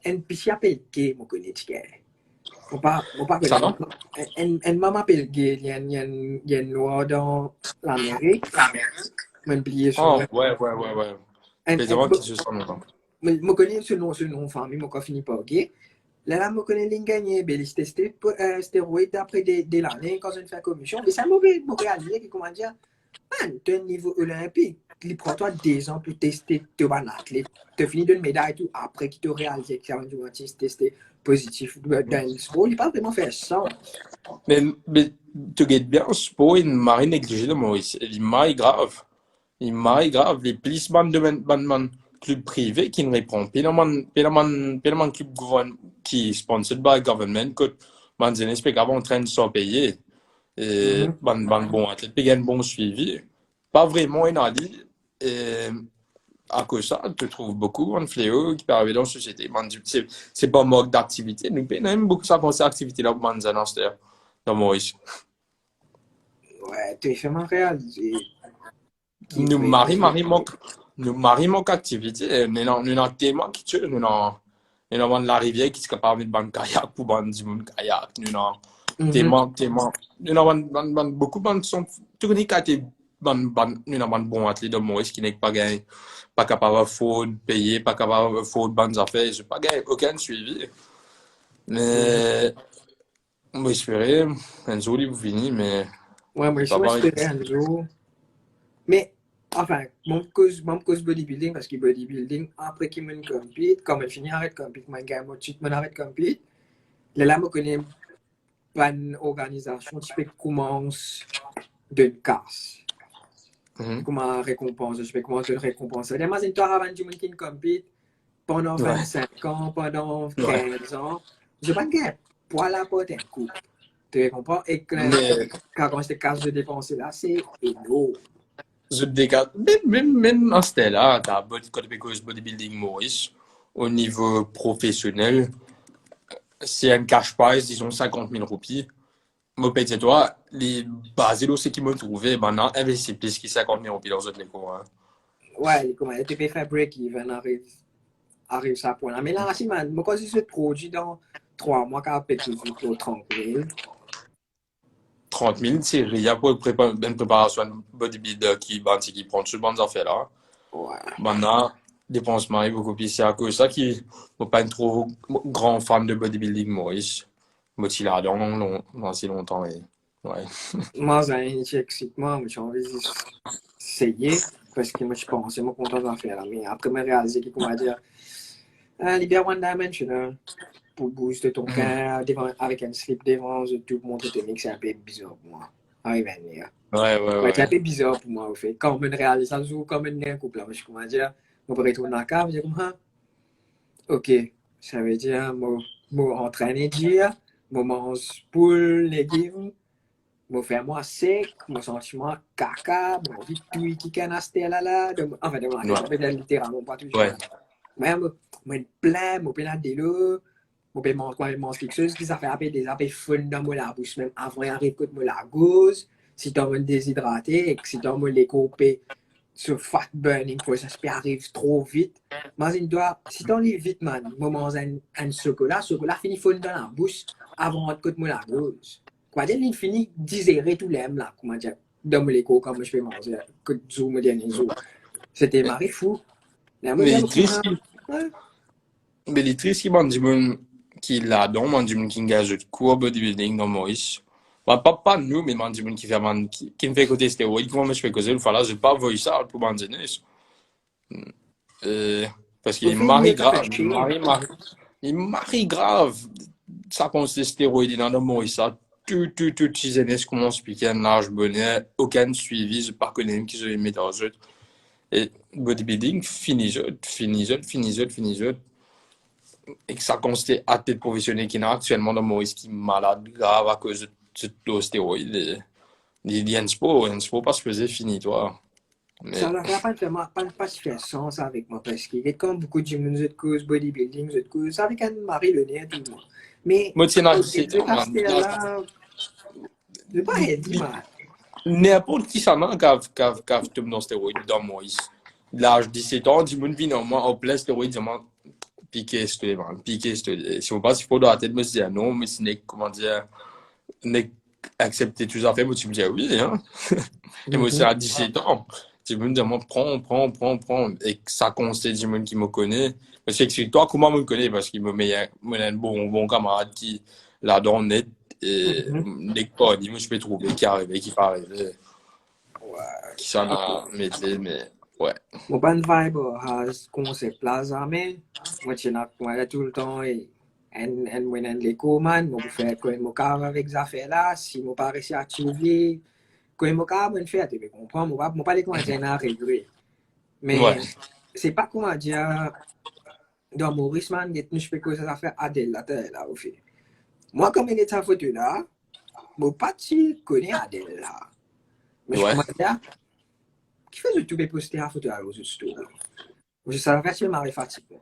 un petit appel qui mon connaît, tu gagnes. Faut pas un maman appelle gay, il y a une loi dans l'Amérique. Même plié sur. Oh, ouais. Les gens qui se sont longtemps. Je connais ce nom famille, je fini par gay. Là, je connais les gagnants, ils testent stéroïdes après des années quand je fais commission. Mais ça m'a réalisé que, comment dire, man, tu as un niveau olympique. Il prend toi 2 ans pour tester ton athlète. Tu finis d'une médaille tout après qu'il te réalise que tu as testé positif dans le sport. Il n'a pas vraiment fait ça. Mais tu regardes bien, le sport, il m'a négligé de Maurice. Il m'a grave. Les placements de club privé qui ne répondent pas, club qui est sponsored by government, que man espèce en train de s'en payer. Et bon athlète, puis un bon suivi. Pas vraiment un ali. Et à cause de ça, tu trouves beaucoup de fléaux qui peuvent arriver dans la société. C'est pas manque d'activité. Nous même beaucoup ça penser à l'activité là, dans Maurice. Ouais, tu es vraiment réalisé. Nous manque activité. Nous avons tellement qui tue. Nous avons la rivière qui est capable de faire kayak pour faire du kayak. Nous avons tellement. Nous avons beaucoup de sont tout les cas nous avons bon athlète de Maurice qui n'est pas capable de faire payer, pas capable de faire bonnes affaires. Je pas gagné aucun suivi. Mais moi j'espérais un jour il finit, mais ouais, moi j'espérais un jour. Mais enfin, mon cause bodybuilding, parce que bodybuilding, après qu'il me compete, quand je finis arrête compete, je arrête compete. Là, je connais pas une organisation qui commence d'une casse. Comment récompense, je fais comment te récompenser. Imagine toi avant du monde qui compete pendant 25 ans, pendant 15 ans. Je vais pas gagner pour la porte un coup. Tu comprends? Et quand je te casse de dépenser là, c'est énorme. Je décale, même en ce là, tu as bodybuilding Maurice, au niveau professionnel, c'est un cash prize, disons 50 000 roupies. Moi, peut-être toi, les basilos, c'est qui me trouvaient, maintenant, investir plus que 50 000 roupies dans les cours. Hein. Ouais, comment tu peux faire break-even, arrive ça pour là. Mais là, si man, moi, je produit dans 3 mois, quand je peux pour 30 000. 30 000, c'est rien pour une préparation de bodybuilder qui prend tout le monde en fait là. Ouais. Maintenant, dépensement est beaucoup plus. C'est à cause de ça que je ne suis pas un trop grand fan de bodybuilding Maurice. Moi, il a dans si longtemps. Et... ouais. Moi, j'ai envie d'essayer parce que moi, je pense, je suis content d'en faire. Mais après, je réalisé qu'il va dire, libère One Dimension pour booster ton cœur avec un slip devant, tout montrer ton mix, c'est un peu bizarre pour moi. Arrive à venir. Ouais. C'est un peu bizarre pour moi, au fait. Quand je réalise ça, comme un couple, là, je commence dire, je peux retourner dans la cave, je dis comme, ok, ça veut dire, je entraîne dire, je mange poule, légumes, je fais moi sec, je sentiment caca, je vis tout qui can acheter là, enfin, je vais littéralement pas toujours. Mais je plein, je plein de l'eau, je mange quelque chose qui ça fait appel des appels fun dans la bouche, même avant d'arriver de la gauche, si tu as déshydraté et que si tu as les coupé ce fat burning process qui arrive trop vite. Mais il doit, si tu enlèves vite, man, moment un chocolat finit fondre dans la bouche avant de côté la gauche. Quoi, il finit digérer tout l'aime là, comment dire, dans mon écho, comme je peux manger, que zou me dernier jour. C'était marré fou. Mais les triste qui m'ont dit qui là-dedans, m'ont dit qui engage de cours bodybuilding dans Maurice. Pas nous, mais m'ont dit qui me fait côté stéroïdes, comment je fais causer, il fallait, je pas voir ça pour m'en dire. Parce qu'il marie grave, il marie grave. Ça consiste stéroïdes dans Maurice, ça. Tout, ces commence piquer un large bonnet, aucun suivi, je pas connais qui se met dans eux. Et bodybuilding, finit. Et que ça consiste à tête professionnelle qui est actuellement dans Maurice qui est malade grave à cause de stéroïdes. Il y a un sport parce que c'est fini, toi. Mais... Ça n'a pas faire sens avec moi parce qu'il y a comme beaucoup de gens de cause bodybuilding, de cause avec un mari le nez tout le monde. Mais moi, c'est je pas être mal. N'importe qui ça n'a qu'à tomber dans stéroïdes dans Maurice. L'âge de 17 ans, du monde vient en place stéroïdes, piqué, si on passe, il faut dans la tête me dire non, mais ce n'est, comment dire, n'est accepter tout ça fait, moi, tu me dis oui, hein. Et moi, c'est à 17 ans. Tu me dis, prends. Et ça constate du monde qui me connaît. Parce que toi, comment me connaît? Parce qu'il me met un bon camarade qui, là-dedans, net, et n'est pas, dis-moi, je peux trouver qui arrive, qui va arriver. Ouais. Qui s'en a métier, mais. Ouais. Mon ban vibe has concept plaza mais moi je n'ai tout le temps et moi l'écho man moi faire quand moi cave avec ça fait là si moi pas réussi à trouver quand moi cave faire tu comprends moi pas les comment dire à régler mais c'est pas comment dire dans Maurice man je peux que ça fait Adèle là au fait moi comme il est sa photo là moi pas tu connais Adèle là mais comment dire qui fait de tout les poster à photo à l'eau story. Je savais que je m'avais fatigué.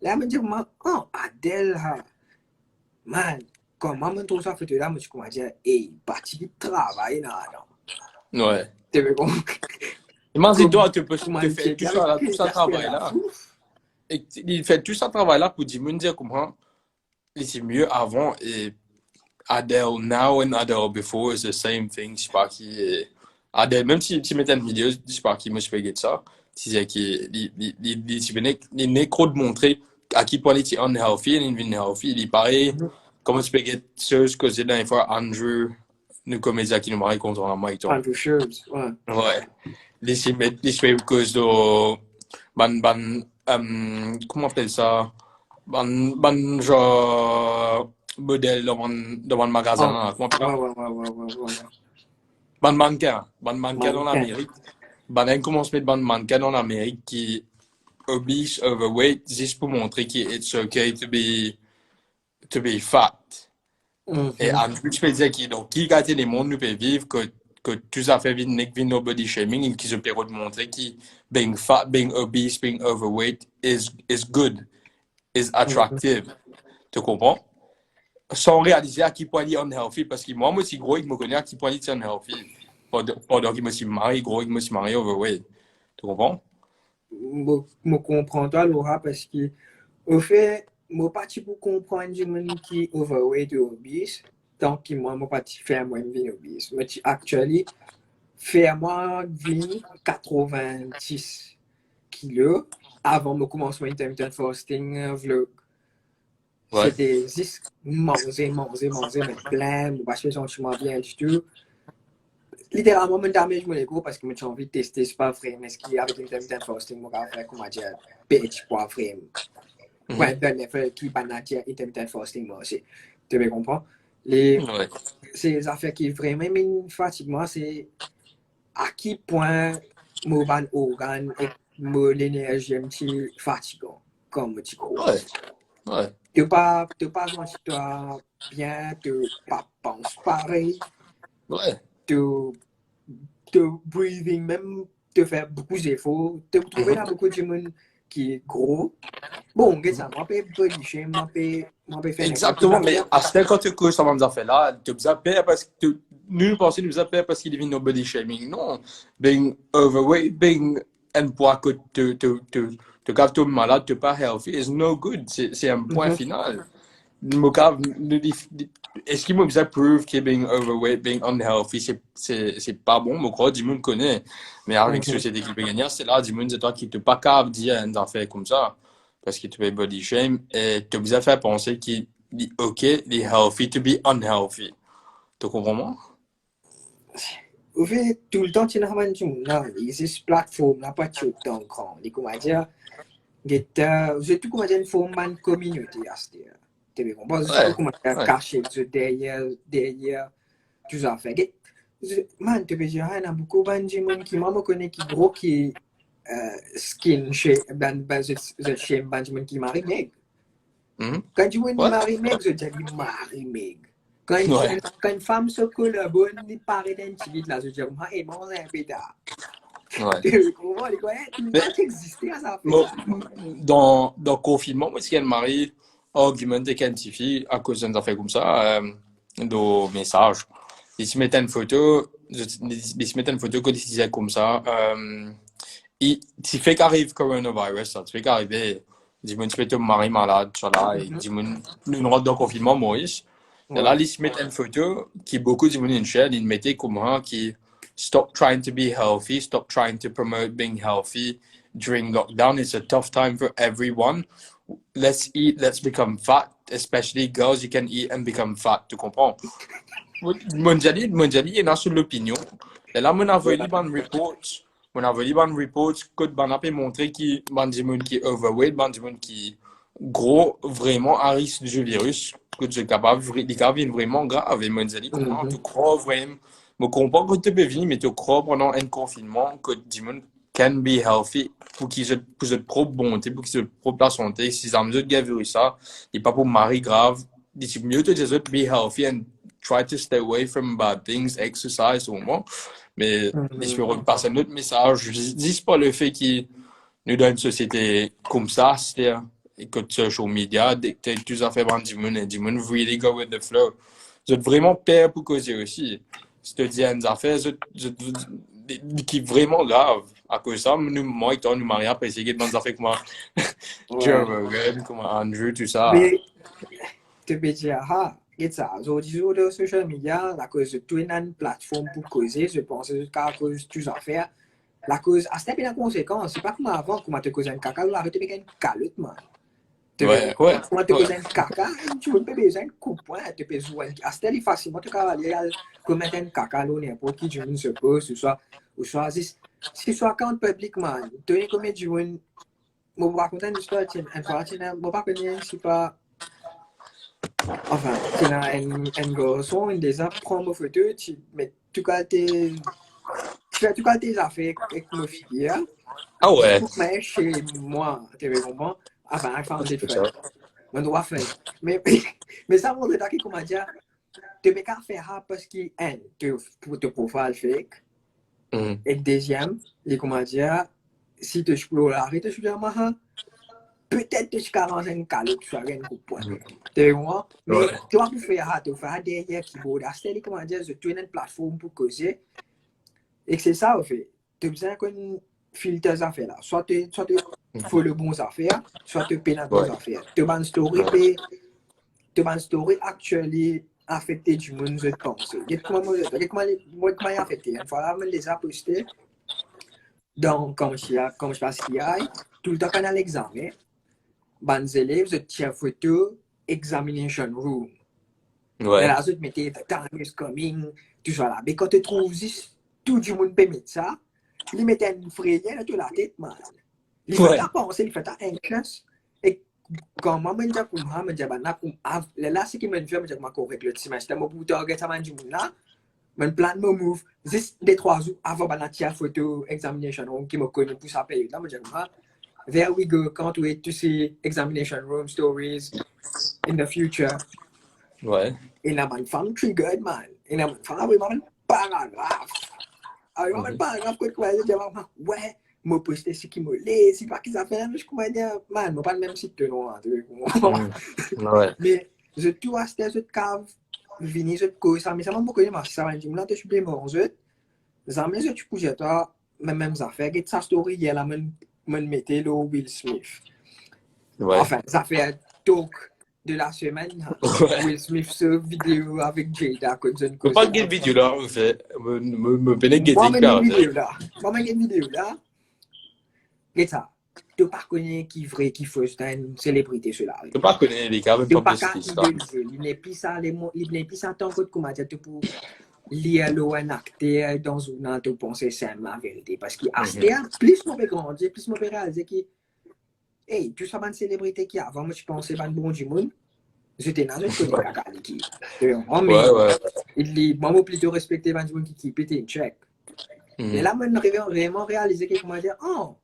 Là, je me dis, oh, Adèle, man, comment je trouve ça photo là, je commence à dire, hey, parti de travail là, non. Ouais. Tu veux comprendre? Imagine-toi, tu peux faire tout ça travail là. Et il fait tout ça travail là pour dire comment c'est mieux avant et Adele now and Adele before is the same thing. Je sais pas qui Adele, même si tu mets une vidéo, je sais pas qui me fait ça. C'est qu'il n'est trop de montrer à qui point il est unhealthy et unhealthy. Il paraît, comment tu peux get ce que c'est dans les fois Andrew, nous comédien qui nous marie contre un Mike. Andrew Shears, ouais. Ouais. Les fait cause de, comment on appelle ça? Genre, modèle dans le magasin. Ouais. Ban mannequin en Amérique. Ban commence à mettre ban mannequin en Amérique qui oblige overweight juste pour montrer qu'il est okay to be fat. Et en plus, je peux dire qui gâte les mondes nous peut vivre que tout ça fait vivre no body shaming et qui se permet de montrer que being fat, being obese, being overweight is good, is attractive. Tu comprends? Sans réaliser à qui point il est unhealthy parce que moi aussi gros il me connaît à qui point il est unhealthy pendant qu'il me suis marié gros il me suis marié overweight. Tu comprends? Je comprends toi Laura parce que au fait moi parti pour comprendre du monde qui overweight ou obese tant que moi parti faire moi une obese mais actuellement faire moi 86 kilos avant de commencer intermittent fasting vlog. Ouais. C'était juste manger, mais plein, je ne me sens bien du tout. Littéralement, je damage mon ego parce que j'ai envie de tester, c'est pas vrai, mais ce qui est avec intermittent fasting, je vais faire, comment dire, pitch pour vrai. Ouais, qui va dire intermittent fasting, moi aussi. Tu me comprends? Ces affaires qui vraiment me fatiguent, moi, c'est à quel point mon organe et l'énergie est fatigant, comme tu crois. Ouais. Tu pas senti toi bien, tu pas penses pareil. Ouais. Tu breathing même, tu fais beaucoup d'efforts. Tu trouves là beaucoup de monde qui est gros. Bon, ça m'a fait body shame, m'a fait faire. Exactement, mais à ce quand tu causes ça m'a fait là, tu as peur parce que nous pensons nous a peur parce qu'il devient no body shaming. Non, being overweight, being un poids que te cave tombe malade, te pas healthy, is no good. C'est un point final. Est-ce qu'il m'a prove que being overweight, being unhealthy, c'est pas bon? Je crois que Dimon connaît. Mais avec la société qui peut gagner, c'est là, Dimon, c'est toi qui te pas capable de dire une affaire comme ça. Parce que tu fais body shame et tu as fait penser qu'il est OK, il est healthy to be unhealthy. Tu comprends moi? Au fait, tout le temps, tu n'as pas dit, non, il y a cette plateforme, n'a pas tout le temps grand. Et comment dire, c'est tout comment dire, une forme de communauté à ce dire. Tu comprends? C'est tout comment dire, caché derrière, tout ça fait. Man, tu peux dire, il y a beaucoup de gens qui m'ont connu qui gros qui skin chez Benjamin qui marie Meg. Quand tu vois une marie Meg, je dis marie Meg. Quand une femme se collabore, il paraît d'un petit là, je dis, hey, bon, c'est un pétard. Tu comprends? Il doit exister à ça. Dans le confinement, moi, si elle marie, argument de quantifier à cause d'un affaire comme ça, de messages. Ils se mettent une photo, quand ils disaient comme ça, tu fais qu'arrive coronavirus, ça, tu fais qu'arriver, dis-moi, tu peux te marier malade, tu là, et dis-moi, nous rentrons dans le confinement, Maurice. Et là, ils se mettent une photo qui beaucoup de une chaîne, ils mettaient comme un qui stop trying to be healthy, stop trying to promote being healthy during lockdown. It's a tough time for everyone. Let's eat, let's become fat, especially girls, you can eat and become fat, tu comprends? Mondiali, il y a sur l'opinion. Et là, on a vu les reports, que on a pu montrer qu'il y a des gens qui sont overweight, des gens qui gros, vraiment à risque du virus, que c'est capable, les cas viennent vraiment grave. Et Mondiali, comment tu crois vraiment? Je comprends que tu peux venir, mais tu crois pendant un confinement que des gens can be healthy pour qu'ils aient propre bonté, pour qu'ils aient propre santé. Si ils ont besoin de virus, ça, et pas pour mari grave. C'est mieux de dire be healthy and try to stay away from bad things, exercise au moins. Mais je peux repasser un autre message. Je ne dis pas le fait qu'il nous donne une société comme ça, c'est-à-dire que social media dictate tout ça fait par du monde, really go with the flow. Vous êtes vraiment peur pour causer aussi. C'est-à-dire une affaire qui est vraiment grave. À cause de ça, moi et toi, nous marions après essayer de faire des affaires comme Joe Rogan, comme Andrew, tout ça. Mais tu peux dire, aujourd'hui, sur les social media, la cause de tout une plateforme pour causer, je pense qu'à cause de toutes affaires, la cause, à cette conséquence, c'est pas comme avant, comment te causer un caca, là, tu peux une calotte, man. Comment te causer un caca, tu peux besoin un coup de poing, tu peux jouer, à cette facilement, tu peux aller commettre un caca, là, n'importe qui, je ne sais pas, ou soit, si soit quand publiquement, tu es comme du monde, je vais raconter une histoire, je ne vais pas connaître, c'est pas. Enfin, tu as un garçon, il les a prendre une photo, tu as tes affaires avec ma fille. Ah ouais. Mais chez moi, tu comprends? Enfin, I found it fun. On doit faire. Mais ça montre comment dire, tu peux pas faire ça parce que, pour te profile fake. Et deuxième, comment dire, si tu explores l'arrêt, tu dis, peut-être que tu as un calot, tu as un coup de poing. Tu vois? Mais tu vas faire ça, tu vas derrière keyboard. C'est comment dire, tu as une plateforme pour causer. Et c'est ça, en fait. Tu as besoin qu'on filtre tes affaires là. Soit tu fais le bon affaire, soit tu payes les bonnes affaires. Tu as une story actuellement affectée du monde, je pense. Comment affecté? Une fois, je les ai postés. Donc, comme je passe qu'il y a, tout le temps qu'on a l'examen, les élèves, je tiens photo, examination room. Et là, je te mettais the time is coming, tout ça là. Mais quand tu trouves tout le monde peut mettre ça, ils mettent une frayeur dans la tête, man. Ils font ta pensée, ils font ta anxious. Et quand moi, je dis comme ça, je dis, là, c'est qui me fait, je dis, correct, le petit match, je dis, target ça, du monde là. Mon plan me move, juste des 3 jours avant la photo examination room qui me connaît pour sa période. Là, je dis, there we go, can't wait to see examination room stories in the future. Ouais. Et là, une femme triggered, man. Et là, une femme vraiment un paragraphe. Alors, un paragraphe, quoi, je dis, ouais, je poste ce qui me laisse, c'est pas qu'ils a fait, je comprends dire, man, je pas le même site de nous, mais je tout à cette cave, venir, je cause ça, mais ça m'a beaucoup aimé, ça m'a dit, là, je suis bien mort, ça m'a dit, tu pouvais toi, mêmes affaires. Et sa story, il y a la même mettait le Will Smith. Ouais. Enfin, ça fait un talk de la semaine. Ouais. Will Smith sur vidéo avec Jada. Je pas de vidéo là, en fait. Me peine Moi, guetter une vidéo là. Et ça. Tu pas connais qui vrai, qui faux, c'est une célébrité, cela. Je pas connaître les gars, même Tu pas pas plus qu'à que ça. idéaliser. Il n'est plus ça, il n'est plus ça tant que comment dire, tu peux lire un acteur dans une autre pensée, c'est ma vérité. Parce que plus on peut grandir, plus on peut réaliser que, hey, tu sais, une célébrité qui avant, moi, je pensais pas bon du monde. J'étais dans un côté caca qui. Mais Ouais. il dit, moi, moi, plutôt respecter un monde qui pété une check. Mais là, moi, je vraiment réaliser que, comment dire, oh,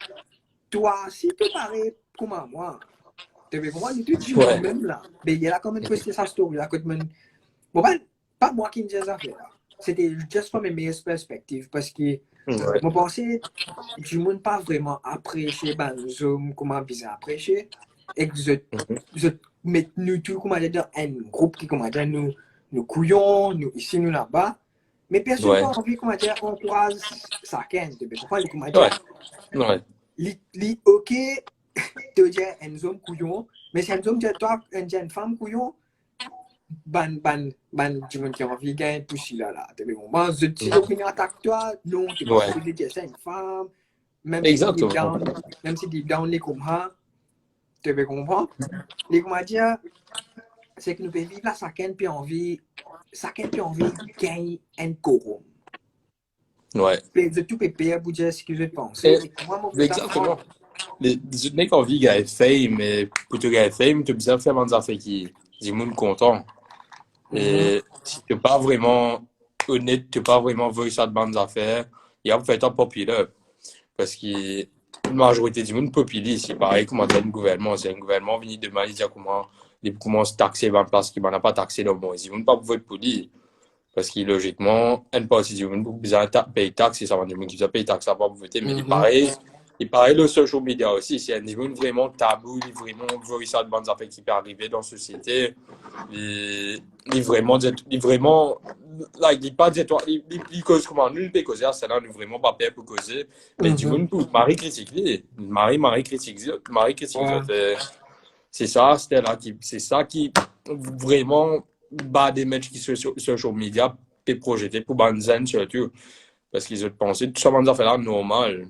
toi, si tu parais comme moi, tu veux comprendre, tu dis même là. Mais il y a quand même posté sa story là, quand même. Bon, pas moi qui me disais ça. C'était juste from mes meilleures perspectives parce que moi pensais du monde pas vraiment apprécié ben zoom comment bizarre apprécié et que je mets nous tout comment dire un groupe qui comment dire nous couillons nous ici nous là-bas mais personne pas envie comment dire encourage ça quand tu comprends comment dire li ok te dire un zoom couillon mais si un zoom dire toi une femme couillon ban du monde qui a envie de gagner tout ça là. Tu vois, si tu attaque toi, non, tu peux pas poser c'est une femme, même si deep down, les comme ça, tu peux comprendre. Les comment dire, c'est que nous pouvons vivre là, chacun peut envie de gagner un quorum. Ouais. De tout payer pour dire ce que je pense. Exactement. Les mecs qui ont envie de gagner fame, mais pour te gagner fame, tu as besoin de faire des affaires qui sont monde content. Et si tu n'es pas vraiment honnête, tu n'es pas vraiment voulu ça de bonnes affaires, il y a peut-être un populaire. Parce que la majorité du monde populaire, c'est pareil comment c'est un gouvernement. C'est un gouvernement venu demain, il dit comment ils commencent à taxer parce qu'ils n'ont pas taxé le bon. Ils ne vont pas voter pour lui. Parce que logiquement, une partie du monde besoin de payer taxes, et ça va du monde qui paye taxes, ça va pas voter. Mais il paraît le social media aussi, c'est un niveau vraiment tabou, il vraiment voit ça de bonnes affaires qui peuvent arriver dans la société. Il vraiment, là, il pas dire toi, il cause comment, nul peut causer, c'est là, nous vraiment pas peur pour causer. Mais du monde, Marie critique, Marie critique, c'est ça, c'est ça qui vraiment bat des matchs qui sont sur social media, peut projeter pour Banzan surtout. Parce qu'ils ont pensé tout ça va nous faire là normal.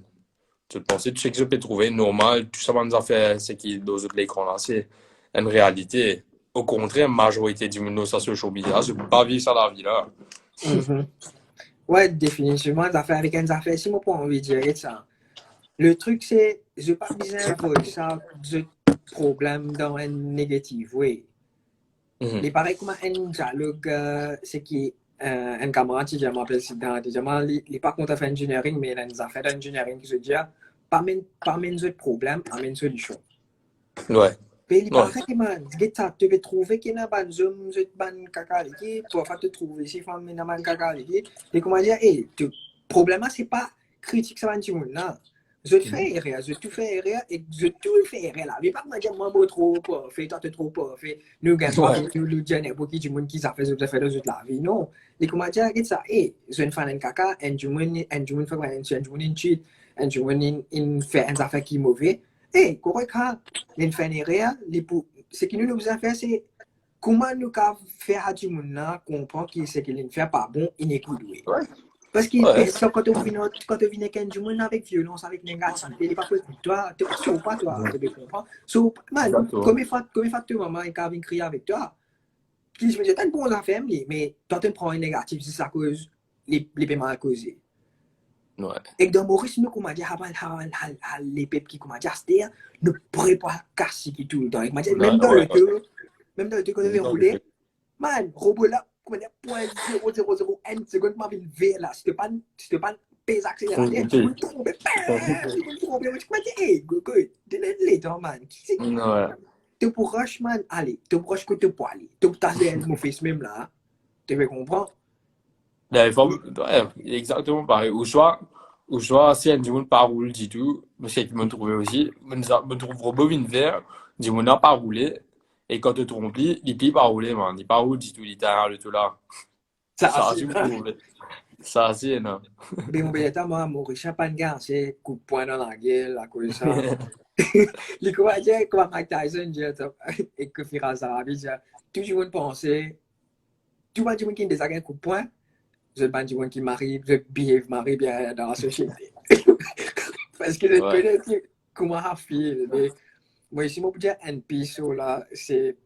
Tu pensais tout ce qu'ils ont pu trouver normal, tout ça va nous faire c'est qui dans l'écran là, c'est une réalité. Au contraire, la majorité du monde sur social media, je ne peux pas vivre ça la vie là. Ouais, définitivement, les affaires avec une affaire, si moi pas envie de dire ça. Le truc, c'est, je n'ai pas besoin de ça, de problème dans un négatif, oui. Mais pareil, comme un dialogue, c'est qui un camarade qui m'appelle Sidhan, il n'est pas contre faire engineering, mais il a des affaires d'engineering qui se dit, pas même de problème, amène solution. Ouais. Mais il paraît que tu veux trouver qu'il y a un zoom, un caca, pour faire te trouver si femme n'a pas un caca, et comment dire, le problème, c'est pas critique, ça va dire, là. Je te fais erreur, je te fais erreur et je te fais erreur là. Mais pas me dire, moi, trop pas fait, toi, tu trop pas fait. Nous, gagnons, nous, le diable, pour qui du monde qui s'est fait, je fais de la vie. Non. Et comment dire, regarde ça, je ne fais un caca, et du monde fait un cheat, et du monde fait un affaire qui est mauvais. Correct, il fait une erreur, ce que nous avons fait, c'est comment nous faire à du monde comprendre que ce qu'il fait pas bon, il n'est pas doué. Parce que quand tu viens avec du monde avec violence, avec négativité, il n'est pas pour toi, tu ne pas toi, tu comprends? Comme il fait tu maman et quand il crier avec toi, qui je me dis, t'as une bonne affaire, mais toi tu prends un négatif, c'est ça cause les paiements à causer. Et dans Maurice, nous, comment dire, les peuples qui, comment dire, c'est-à-dire, ne pourraient pas casser tout le temps. Même dans le temps, quand tu veux rouler, man, robot là, comment dire, 0.001 seconde, ma vie V là, si tu pas pèse accélérateur, tu peux tomber, les temps, man. Tu peux rush, man, allez, tu peux rush que tu peux aller. Tu peux t'aller mon fils même là, tu veux comprendre? Exactement pareil. Ou soit si un du monde pas roule du tout, parce que me trouve aussi, me trouve robot une vert, du monde n'a pas roulé, et quand tu te remplis, il peut pas rouler, man. Il pas roule du tout, littéral, le tout là. Ça c'est cool. Ça, c'est énorme. Ben, mon bel moi, Maurice n'a pas de gars, c'est coup de poing dans la gueule, à cause de ça. Les comédiens, comme Mike Tyson, dit, et que Firas Arabi, dit, tout le monde pensait, tout le monde qui a des agents coup de poing, je ne sais pas qui marie, je behave marie bien dans la société. Parce que je Ouais. connais comment ça fait. Mais moi, ici, moi, pour dire NP, là, c'est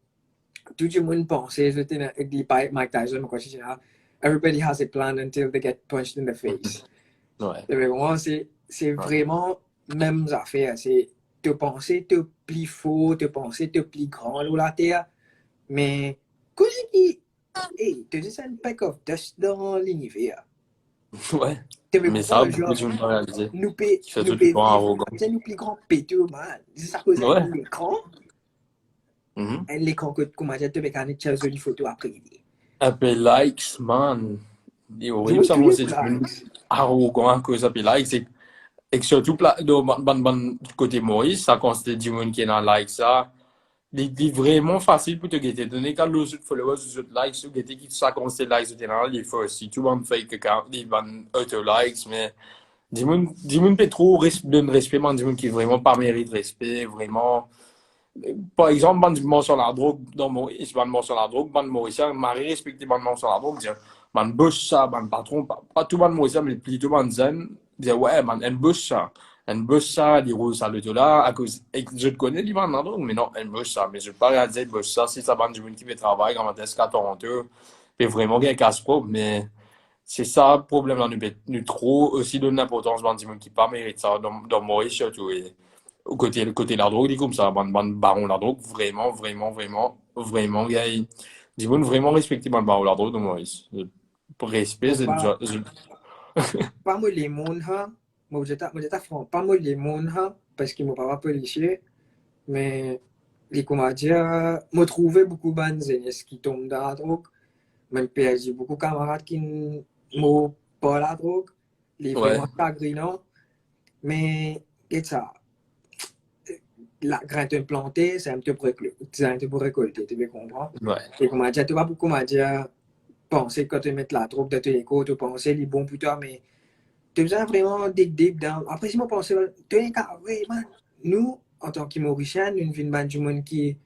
tout le monde pensait, j'étais dit par Mike Tyson, quoi, c'est ça. Everybody has a plan until they get punched in the face. Ouais. C'est vraiment, c'est vraiment même affaire. C'est te penser te plus faux, te penser te plus grand sur la terre. Mais, quand je dis, hey, tu dis un peck of dust dans l'univers. Ouais. Tu me Mais ça, comprends, beaucoup de genre, gens n'ont pas réalisé. nous Qui fait tout peut le temps vivre, arrogant. c'est nous plus grand péteux, man. C'est ça cause Ouais. l'écran. Mhm. L'écran que, comment dire, tu peux gagner de jolies photos après. Après likes, man. C'est Je horrible veux ça, tous moi, les c'est likes. arrogant à cause de likes. Et que surtout, côté Maurice, ça consiste du monde qui est dans like ça. C'est vraiment facile pour te guetter. Donner quand les autres followers, les autres likes, tu guetter qui ça consiste likes, tu dans les first. Si tout le monde fait que quand ils vont auto likes, mais du monde peut trop donner respect, man, du monde qui vraiment pas mérite respect, vraiment. Par exemple, ban du sur la drogue, dans Maurice, ban sur la drogue, ban Mauricien, Marie respecté ban sur la drogue, dire, ban boss ça, ban patron, pas tout ban Mauricien, mais plutôt ban zen, dire, ouais, man, un boss ça, les roses ça, le dollar, à cause, et je te connais, les ban la drogue, mais non, un boss ça, mais je ne pas réaliser, boss ça, si ça ban du monde qui fait travail, quand on est à Toronto, puis vraiment qu'il y a un casse propre, mais c'est ça, le problème, là, nous trop aussi donner l'importance, ban du monde qui pas mérite ça, dans Maurice surtout, et, le côté de la drogue, il est comme ça, ban baron la drogue, vraiment, vraiment, vraiment, vraiment, gars, du monde vraiment respecté ban baron la drogue, donc Maurice. Pour respect, Bon, c'est pas moi les mondes, hein. Moi, j'étais franc, pas moi les mondes, hein, parce qu'ils m'ont pas policier, mais, les comment dire, me trouver beaucoup de bandes qui tombent dans la drogue. Même perdu beaucoup de camarades qui m'ont pas la drogue. Les ouais, vraiment chagrinants. Mais, qu'est-ce ça? La graine te plantée, c'est un peu pour récolter, tu veux comprendre? ouais, Et comment dire, tu vas beaucoup comment dire, penser quand tu mets la troupe de tes échos, tu penses les bons plus tard, mais tu as besoin vraiment dig dans. Après, si moi pense, tu es vraiment, nous, en tant qu'Mauriciens, nous venons du monde qui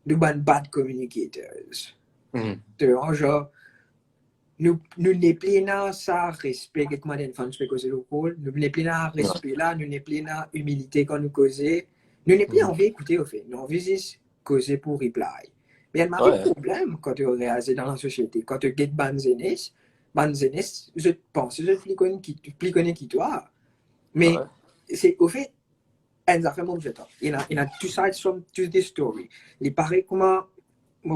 nous bad communicators. mhm, Tu vois, genre, nous n'est plus dans ça respect que comment une femme se causer le rôle, nous n'est plus dans ouais, respect là, nous n'est plus dans humilité quand nous causons, nous n'est plus mhm, envie d'écouter au fait, nous envie juste causer pour reply. Mais il y a un ouais, problème quand tu réalises dans la société, quand tu get banzenis, je pense que je suis plus connu qui toi, mais ouais, c'est au fait, un affaire mon jeton. Il y a two sides from to this story. Il paraît comment je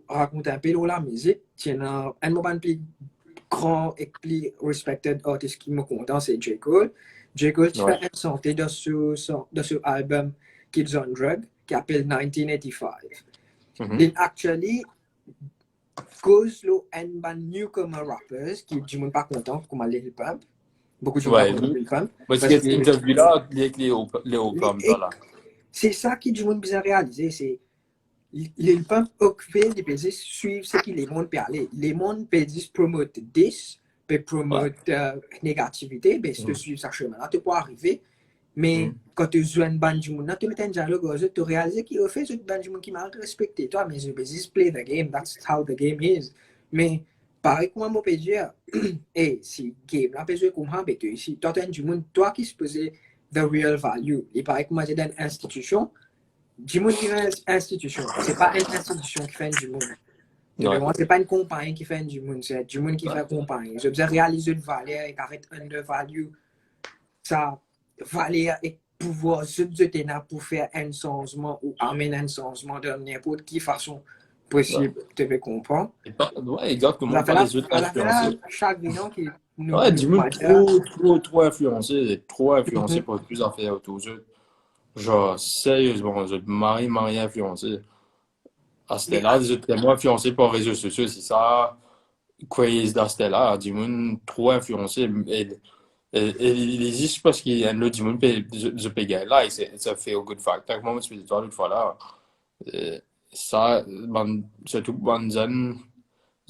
raconte un peu de la musique, il y a un moment plus grand et plus respected artist qui me content, c'est J. Cole. J. Cole, tu ouais, fais une santé de ce album Kids on Drug, qui s'appelle 1985. mhm, Il actually cause le un newcomer rappers qui du monde pas content, comme Lil Pump. Beaucoup de gens pas ouais, content Lil Pump. parce que Parce cette que interview-là, avec les hauts pommes, ça, là. c'est ça qui du monde bizarre réalisé, c'est Lil Pump occupé les pays suivre ce que les mondes peut aller. Les mondes peut dire promote this, peut Ouais, promote négativité, ben si tu mhm, suis ce chemin-là, tu peux arriver. Mais mhm, quand tu joues une bande du monde, tu mets un dialogue, tu réalises qu'il a fait cette bande du monde qui m'a respecté. Toi, mais je peux juste play the game, that's how the game is. Mais pareil comme moi, je peux dire, hey, si game là, peut jouer comme ça, ben tu ici, toi, tu es du monde, toi qui supposé the real value. Et pareil comme moi, j'ai une institution, du monde qui fait une institution. C'est pas une institution qui fait du monde. ouais, C'est pas une compagnie qui fait du monde, c'est du monde qui fait compagnie. Je veux réaliser une valeur et arrête undervalue ça valeur et pouvoir se là pour faire un changement ou amener un changement de n'importe quelle façon ouais. possible. Tu peux comprendre? Ouais, exactement, Ça fait pas là, les autres à la fin là, influencés. chaque réunion qui Ouais, nous dis-moi maintient. trop influencé, trop influencé pour plus en faire autour d'eux. Genre, sérieusement, je marie influencé. À ce Mais là j'étais tellement influencé par les réseaux sociaux, c'est ça, craze dans ce là dis-moi, trop influencé. Et il existe parce qu'il y a un autre dis-moi, je peux gagner là, et c'est un feel good factor. Moi, je suis l'autre fois là. Euh, Ça, surtout, bonne zen.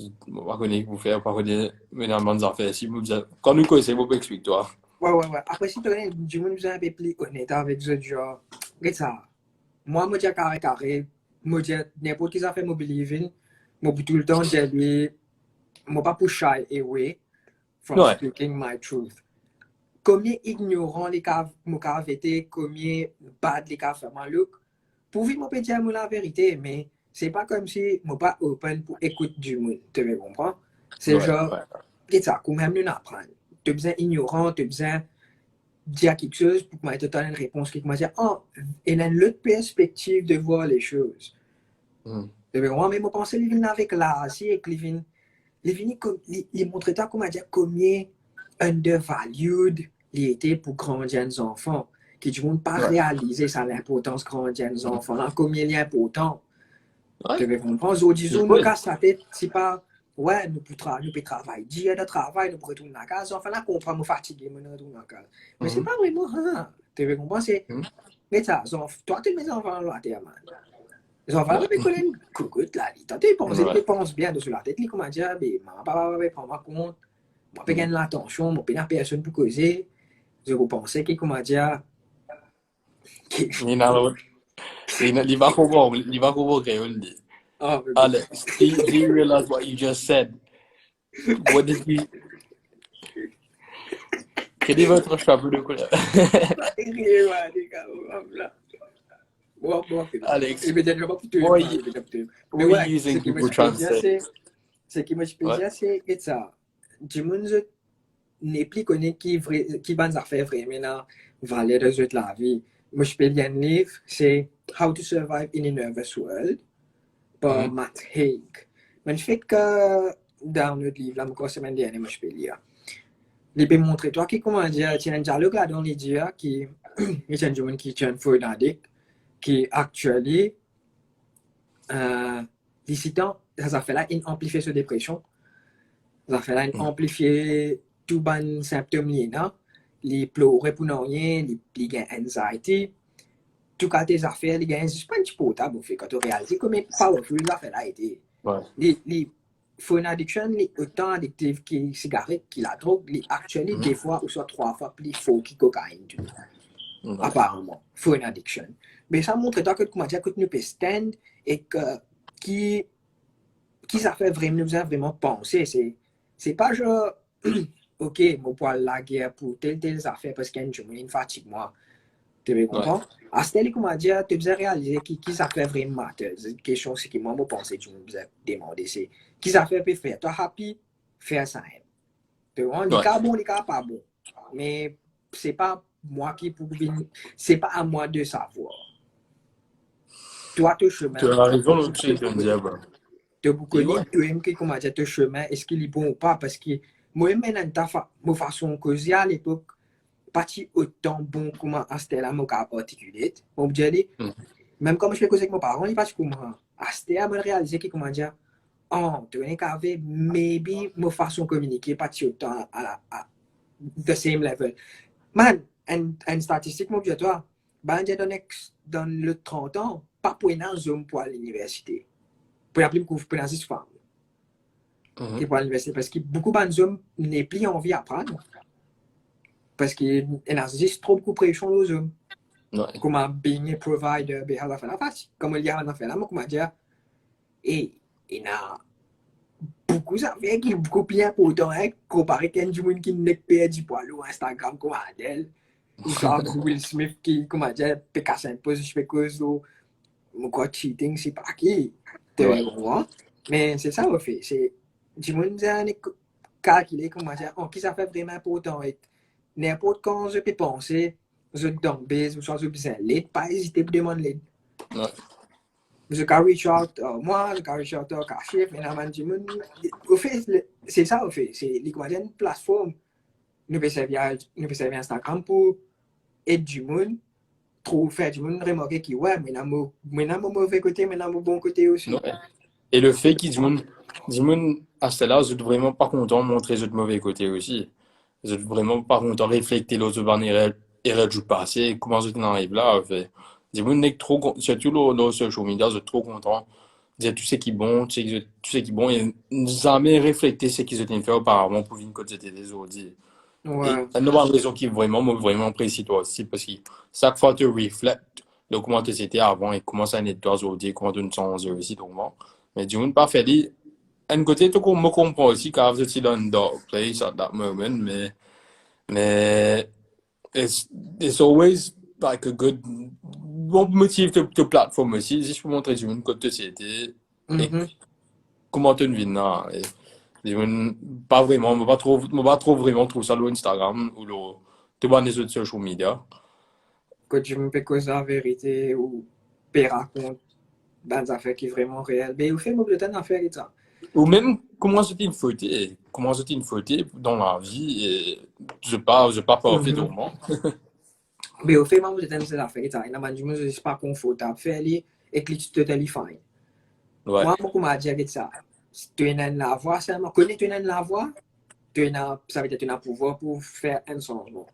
Je ne connais pas vous faire, pas connaître énormément d'affaires. Si vous quand nous connaissons, vous explique-toi. Ouais. Après, si tu as du monde un peu plus honnête avec eux, genre, regarde ça. Moi, je dis carré, je dis n'importe qui a fait, je believe in. Je peux tout le temps dire, je ne pas pour shy away from Ouais, speaking my truth. Combien ignorant les cas, été, combien bad les cas fait mal look. Pour vivre, je peux dire la vérité, mais c'est pas comme si je pas open pour écouter du monde. Tu me comprends? C'est ouais, genre, ouais. regarde ça, quand même, nous apprendre. Tu as besoin ignorant, tu as besoin dire quelque chose pour que je te donne une réponse qui m'a dit oh il a une autre perspective de voir les choses. Mais moi même je pensais qu'il avec l'Asie et qu'il il montrait ça comment dire combien undervalued il était pour grandir les enfants qui du monde pas réaliser ça l'importance de grandir les enfants là combien il est important. Tu veux comprendre aujourd'hui nous casse la tête c'est pas ouais nous pouvons travailler dire de travail nous pouvons retourner à la case enfin là comprendre nous fatiguer nous retourner à la case mais c'est pas vraiment hein tu veux comprendre c'est mais ça toi tu mes enfants là t'es man les enfants là ils connaissent coucou là toi tu penses bien dessus la tête ils comment dire mais maman papa va prendre en compte moi pas gagner l'attention moi pas la personne pour causer je pensais que comment dire il va comprendre créole. Alex, do you realize what you just said? What did you... Quel est votre chapeau de couleur? Alex, what are you using Google Translate? Ce qui me fait plaisir, c'est que ça, du monde n'est plus connu qui va faire vraiment valer de la vie. Moi, je peux lire un livre, c'est How to Survive in a Nervous World par Matt Haig. Mais je fais que dans notre livre, là, la semaine dernière, moi, je peux lire. Il peut montrer toi qui comment dire, tu as un dialogue là dans les dieux qui est un jeune qui est un feu addict qui actuellement licitant ça fait là une amplifier sa dépression ça fait là une amplifier tout ban symptômes là les pleurer pour rien les gain anxiety tout cas tes affaires les gain c'est pas un petit potable fait quand tu réalises comment powerful ça fait là été les phone addiction les autant addictif que les cigarettes que la drogue les actuellement des fois ou soit 3 fois plus fort que cocaïne apparemment phone addiction mais ça montre toi que comment dire que tu peux stand et que qui ça fait vraiment penser c'est pas genre ok mon poil la guerre pour telle affaire parce qu'il y a une fatigue moi tu me comprends à ce moment comment dire tu besoin réaliser qui ça fait vraiment matter c'est une question c'est que moi je pense que tu me besoin demander c'est qui ça fait peut faire toi happy faire ça tu vois les cas bon les cas pas bon mais c'est pas moi qui pour c'est pas à moi de savoir toi ton chemin tu as raison là-dessus je me dis de beaucoup toi-même qui comment dire ton chemin est-ce qu'il est bon ou pas parce que moi même ta façon causer à l'époque pas autant bon comment à ce là mon cas particulier on me dit même comme je fais causer avec mon parent il pas comment à ce là me réaliser que comment dire oh tu es qu'avec maybe ma façon communiquer pas autant à the same level man une statistique mon vieux toi ben dans le 30 ans pas pour un zoom pour l'université pour appeler pour une femme qui pour l'université parce que beaucoup de hommes n'ont plus envie d'apprendre parce qu'il existe trop de pression aux hommes comment being a provider comme il y a un affaire là comment dire et il y a beaucoup d'affaires qui sont beaucoup plus importantes comparé à un monde qui n'est pas du poil ou Instagram comme Adèle ou soit Will Smith qui comment dire peut casser un peu je fais cause ou quoi cheating c'est pas qui mais c'est ça au fait c'est du monde calculer comment dire qui ça fait vraiment important et n'importe quand je peux penser je donne base ou soit je besoin l'aide pas hésiter pour demander l'aide je can reach out moi je can reach out à chef mais au fait c'est ça au fait c'est les plateforme nous peut servir Instagram pour aider du monde faire du monde remarquer qui ouais mais mon mauvais côté mais mon bon côté aussi et le fait qu'il du monde à ce là je suis vraiment pas content de montrer le mauvais côté aussi je suis vraiment pas content de refléter l'autre bannière et du passé comment je t'en arrive là en fait du monde n'est trop surtout le social media je suis trop content dire tout ce qui est bon, tout ce qui est bon, et jamais réfléchir ce qu'ils ont fait auparavant pour venir côté des autres. Et Ouais. une autre raison qui vraiment apprécie toi aussi, parce que chaque fois tu reflètes de comment tu étais avant et comment ça n'est pas aujourd'hui, comment tu te sens aussi, donc bon. Mais du coup, pas fait dit, un côté, tu me comprends aussi, car vous étiez dans une dark place at that moment, mais it's always like a good, bon motif de plateforme aussi, si je peux montrer du monde côté société, et Mhm. comment tu vis là. Pas vraiment, je pas trop vraiment trouver ça sur Instagram ou tu vois les autres social media. Que tu me peux causer la vérité ou peux raconter des affaires qui sont vraiment réelles. Mais au fait, moi, le temps d'affaires et ça. Ou même comment c'était une photo dans la vie et je pas parfait au Mhm. monde. Mais au fait, moi, le temps d'affaires et ça. Il y a des gens qui ne sont pas confortables. Faire les et que tu totally fine. Ouais. Moi, beaucoup m'a dit avec ça. Si tu es dans la voie, seulement, connais tu es dans la voie, ça veut dire que tu as le pouvoir pour faire un changement.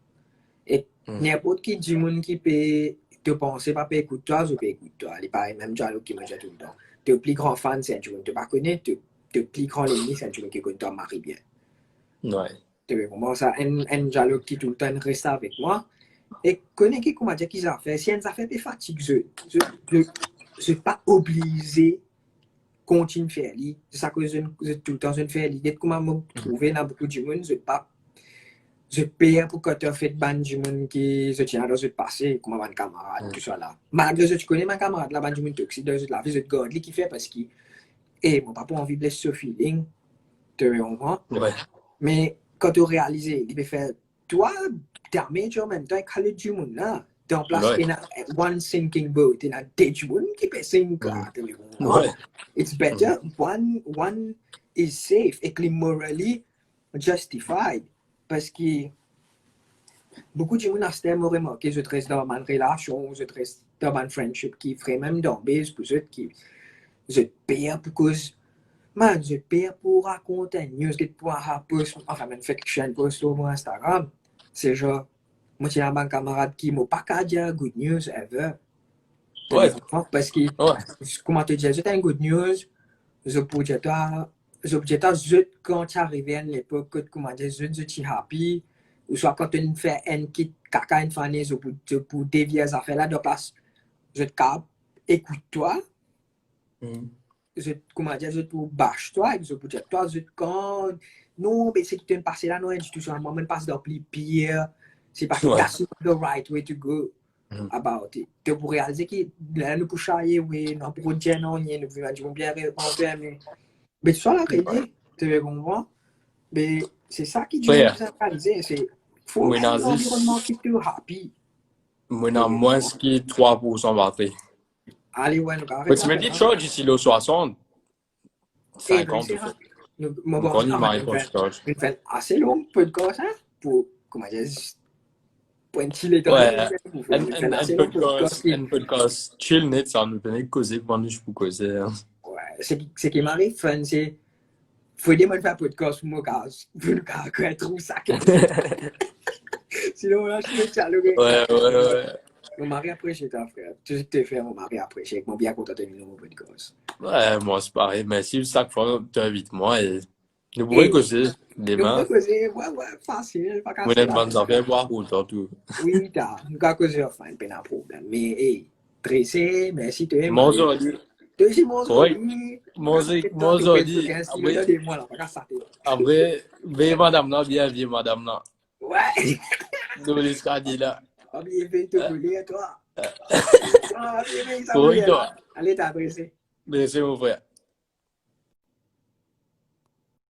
Et Mm. n'importe qui du monde qui peut te penser, pas peut écouter toi, je peux écouter toi. Il paraît même dialogue qui me dit tout le temps. Tu es le plus grand fan, c'est un tu ne te pas connaître, tu es le plus grand ennemi, c'est un tu qui connaît toi, Marie bien. Ouais. Tu vois comment ça, un dialogue qui tout le temps reste avec moi. Et connais qui, comment dire, qu'ils ont fait. Si un affaire te fatigue, je suis pas obligé continue de faire. C'est ça que je tout le temps je fais. Dès que je me trouve dans beaucoup de monde, je paye pour que tu aies fait ban du monde qui se tient dans le passé, comme un camarade, tout ça là. Malgré que tu connais ma camarade, là, ban du monde toxique, dans la vie, je te garde, qui fait parce que, eh, mon papa a envie de laisser ce feeling, tu comprends? Ouais. Mais quand tu réalises, il peut faire, toi, damage en même temps, avec du monde là. Tu es en place, Ouais. in a one sinking boat, in a dead monde qui peut sink là, tu comprends? Ouais. It's better, one is safe, et morally justified. Parce que beaucoup de gens ont remarqué que je reste dans ma relation, je reste dans ma friendship qui ferait même dans base pour ceux qui je paye pour cause man je paye pour raconter une news qui pour un post enfin une fiction post sur mon Instagram c'est genre moi j'ai un camarade qui m'a pas qu'à dire good news ever Ouais. parce que Ouais. comment te dire c'était une good news je peux dire toi quand tu arrives à l'époque que comment dire je suis happy ou soit quand tu fais un kit caca une fanée je peux dévier les affaires là de place je te cap écoute toi comment dire je te bâche toi je peux dire toi je te quand non mais c'est que tu es passé là non du tout moi même passe dans plus pire c'est parce que Ouais. that's not the right way to go about it tu pour réaliser que là nous pour chailler oui non pour dire non nous pouvons bien répondre mais tu sois la réalité tu comprends mais c'est ça qui du monde Ouais. besoin de réaliser c'est faut Moi, un dans environnement qui te happy moi, dans moins que 3% batterie. allez ouais nous Mais arrêtons tu là me dis, charge ici, le 60, et donc 50 c'est ou fait. mon bon Encore une enfin maille pour charge. une fin assez longue peu de cause hein pour comment dire pour un petit temps Ouais. une fin assez longue peu de cause qui Un podcast chill net, ça nous tenait causer pendant que je peux causer. ouais c'est qui m'arrive fun c'est faut des monde faire podcast pour mon cas pour le cas que trouve ça sinon là je suis dialoguer Ouais. mon mari apprécie ta frère tout ce que tu fais mon mari apprécie moi bien content de mon podcast Ouais, moi, c'est pareil. Mais si chaque fois, tu invites moi et nous pourrions et causer nous pouvons demain. causer ouais facile pas Moi, casser une la bonne tête affaire, voir ou tout. oui nous pouvons causer enfin pas de problème mais hey Tracé merci tu es Mon marié aujourd'hui, deuxième oui, aujourd'hui mon tu peux aujourd'hui, te un stylo de moi là pas casser la tête après, vieille madame là, bien vieille madame là. ouais Nous, les scandales là. bien fait te brûler toi bien fait ça Pour brûler là toi, allez t'adresser mais c'est mon frère.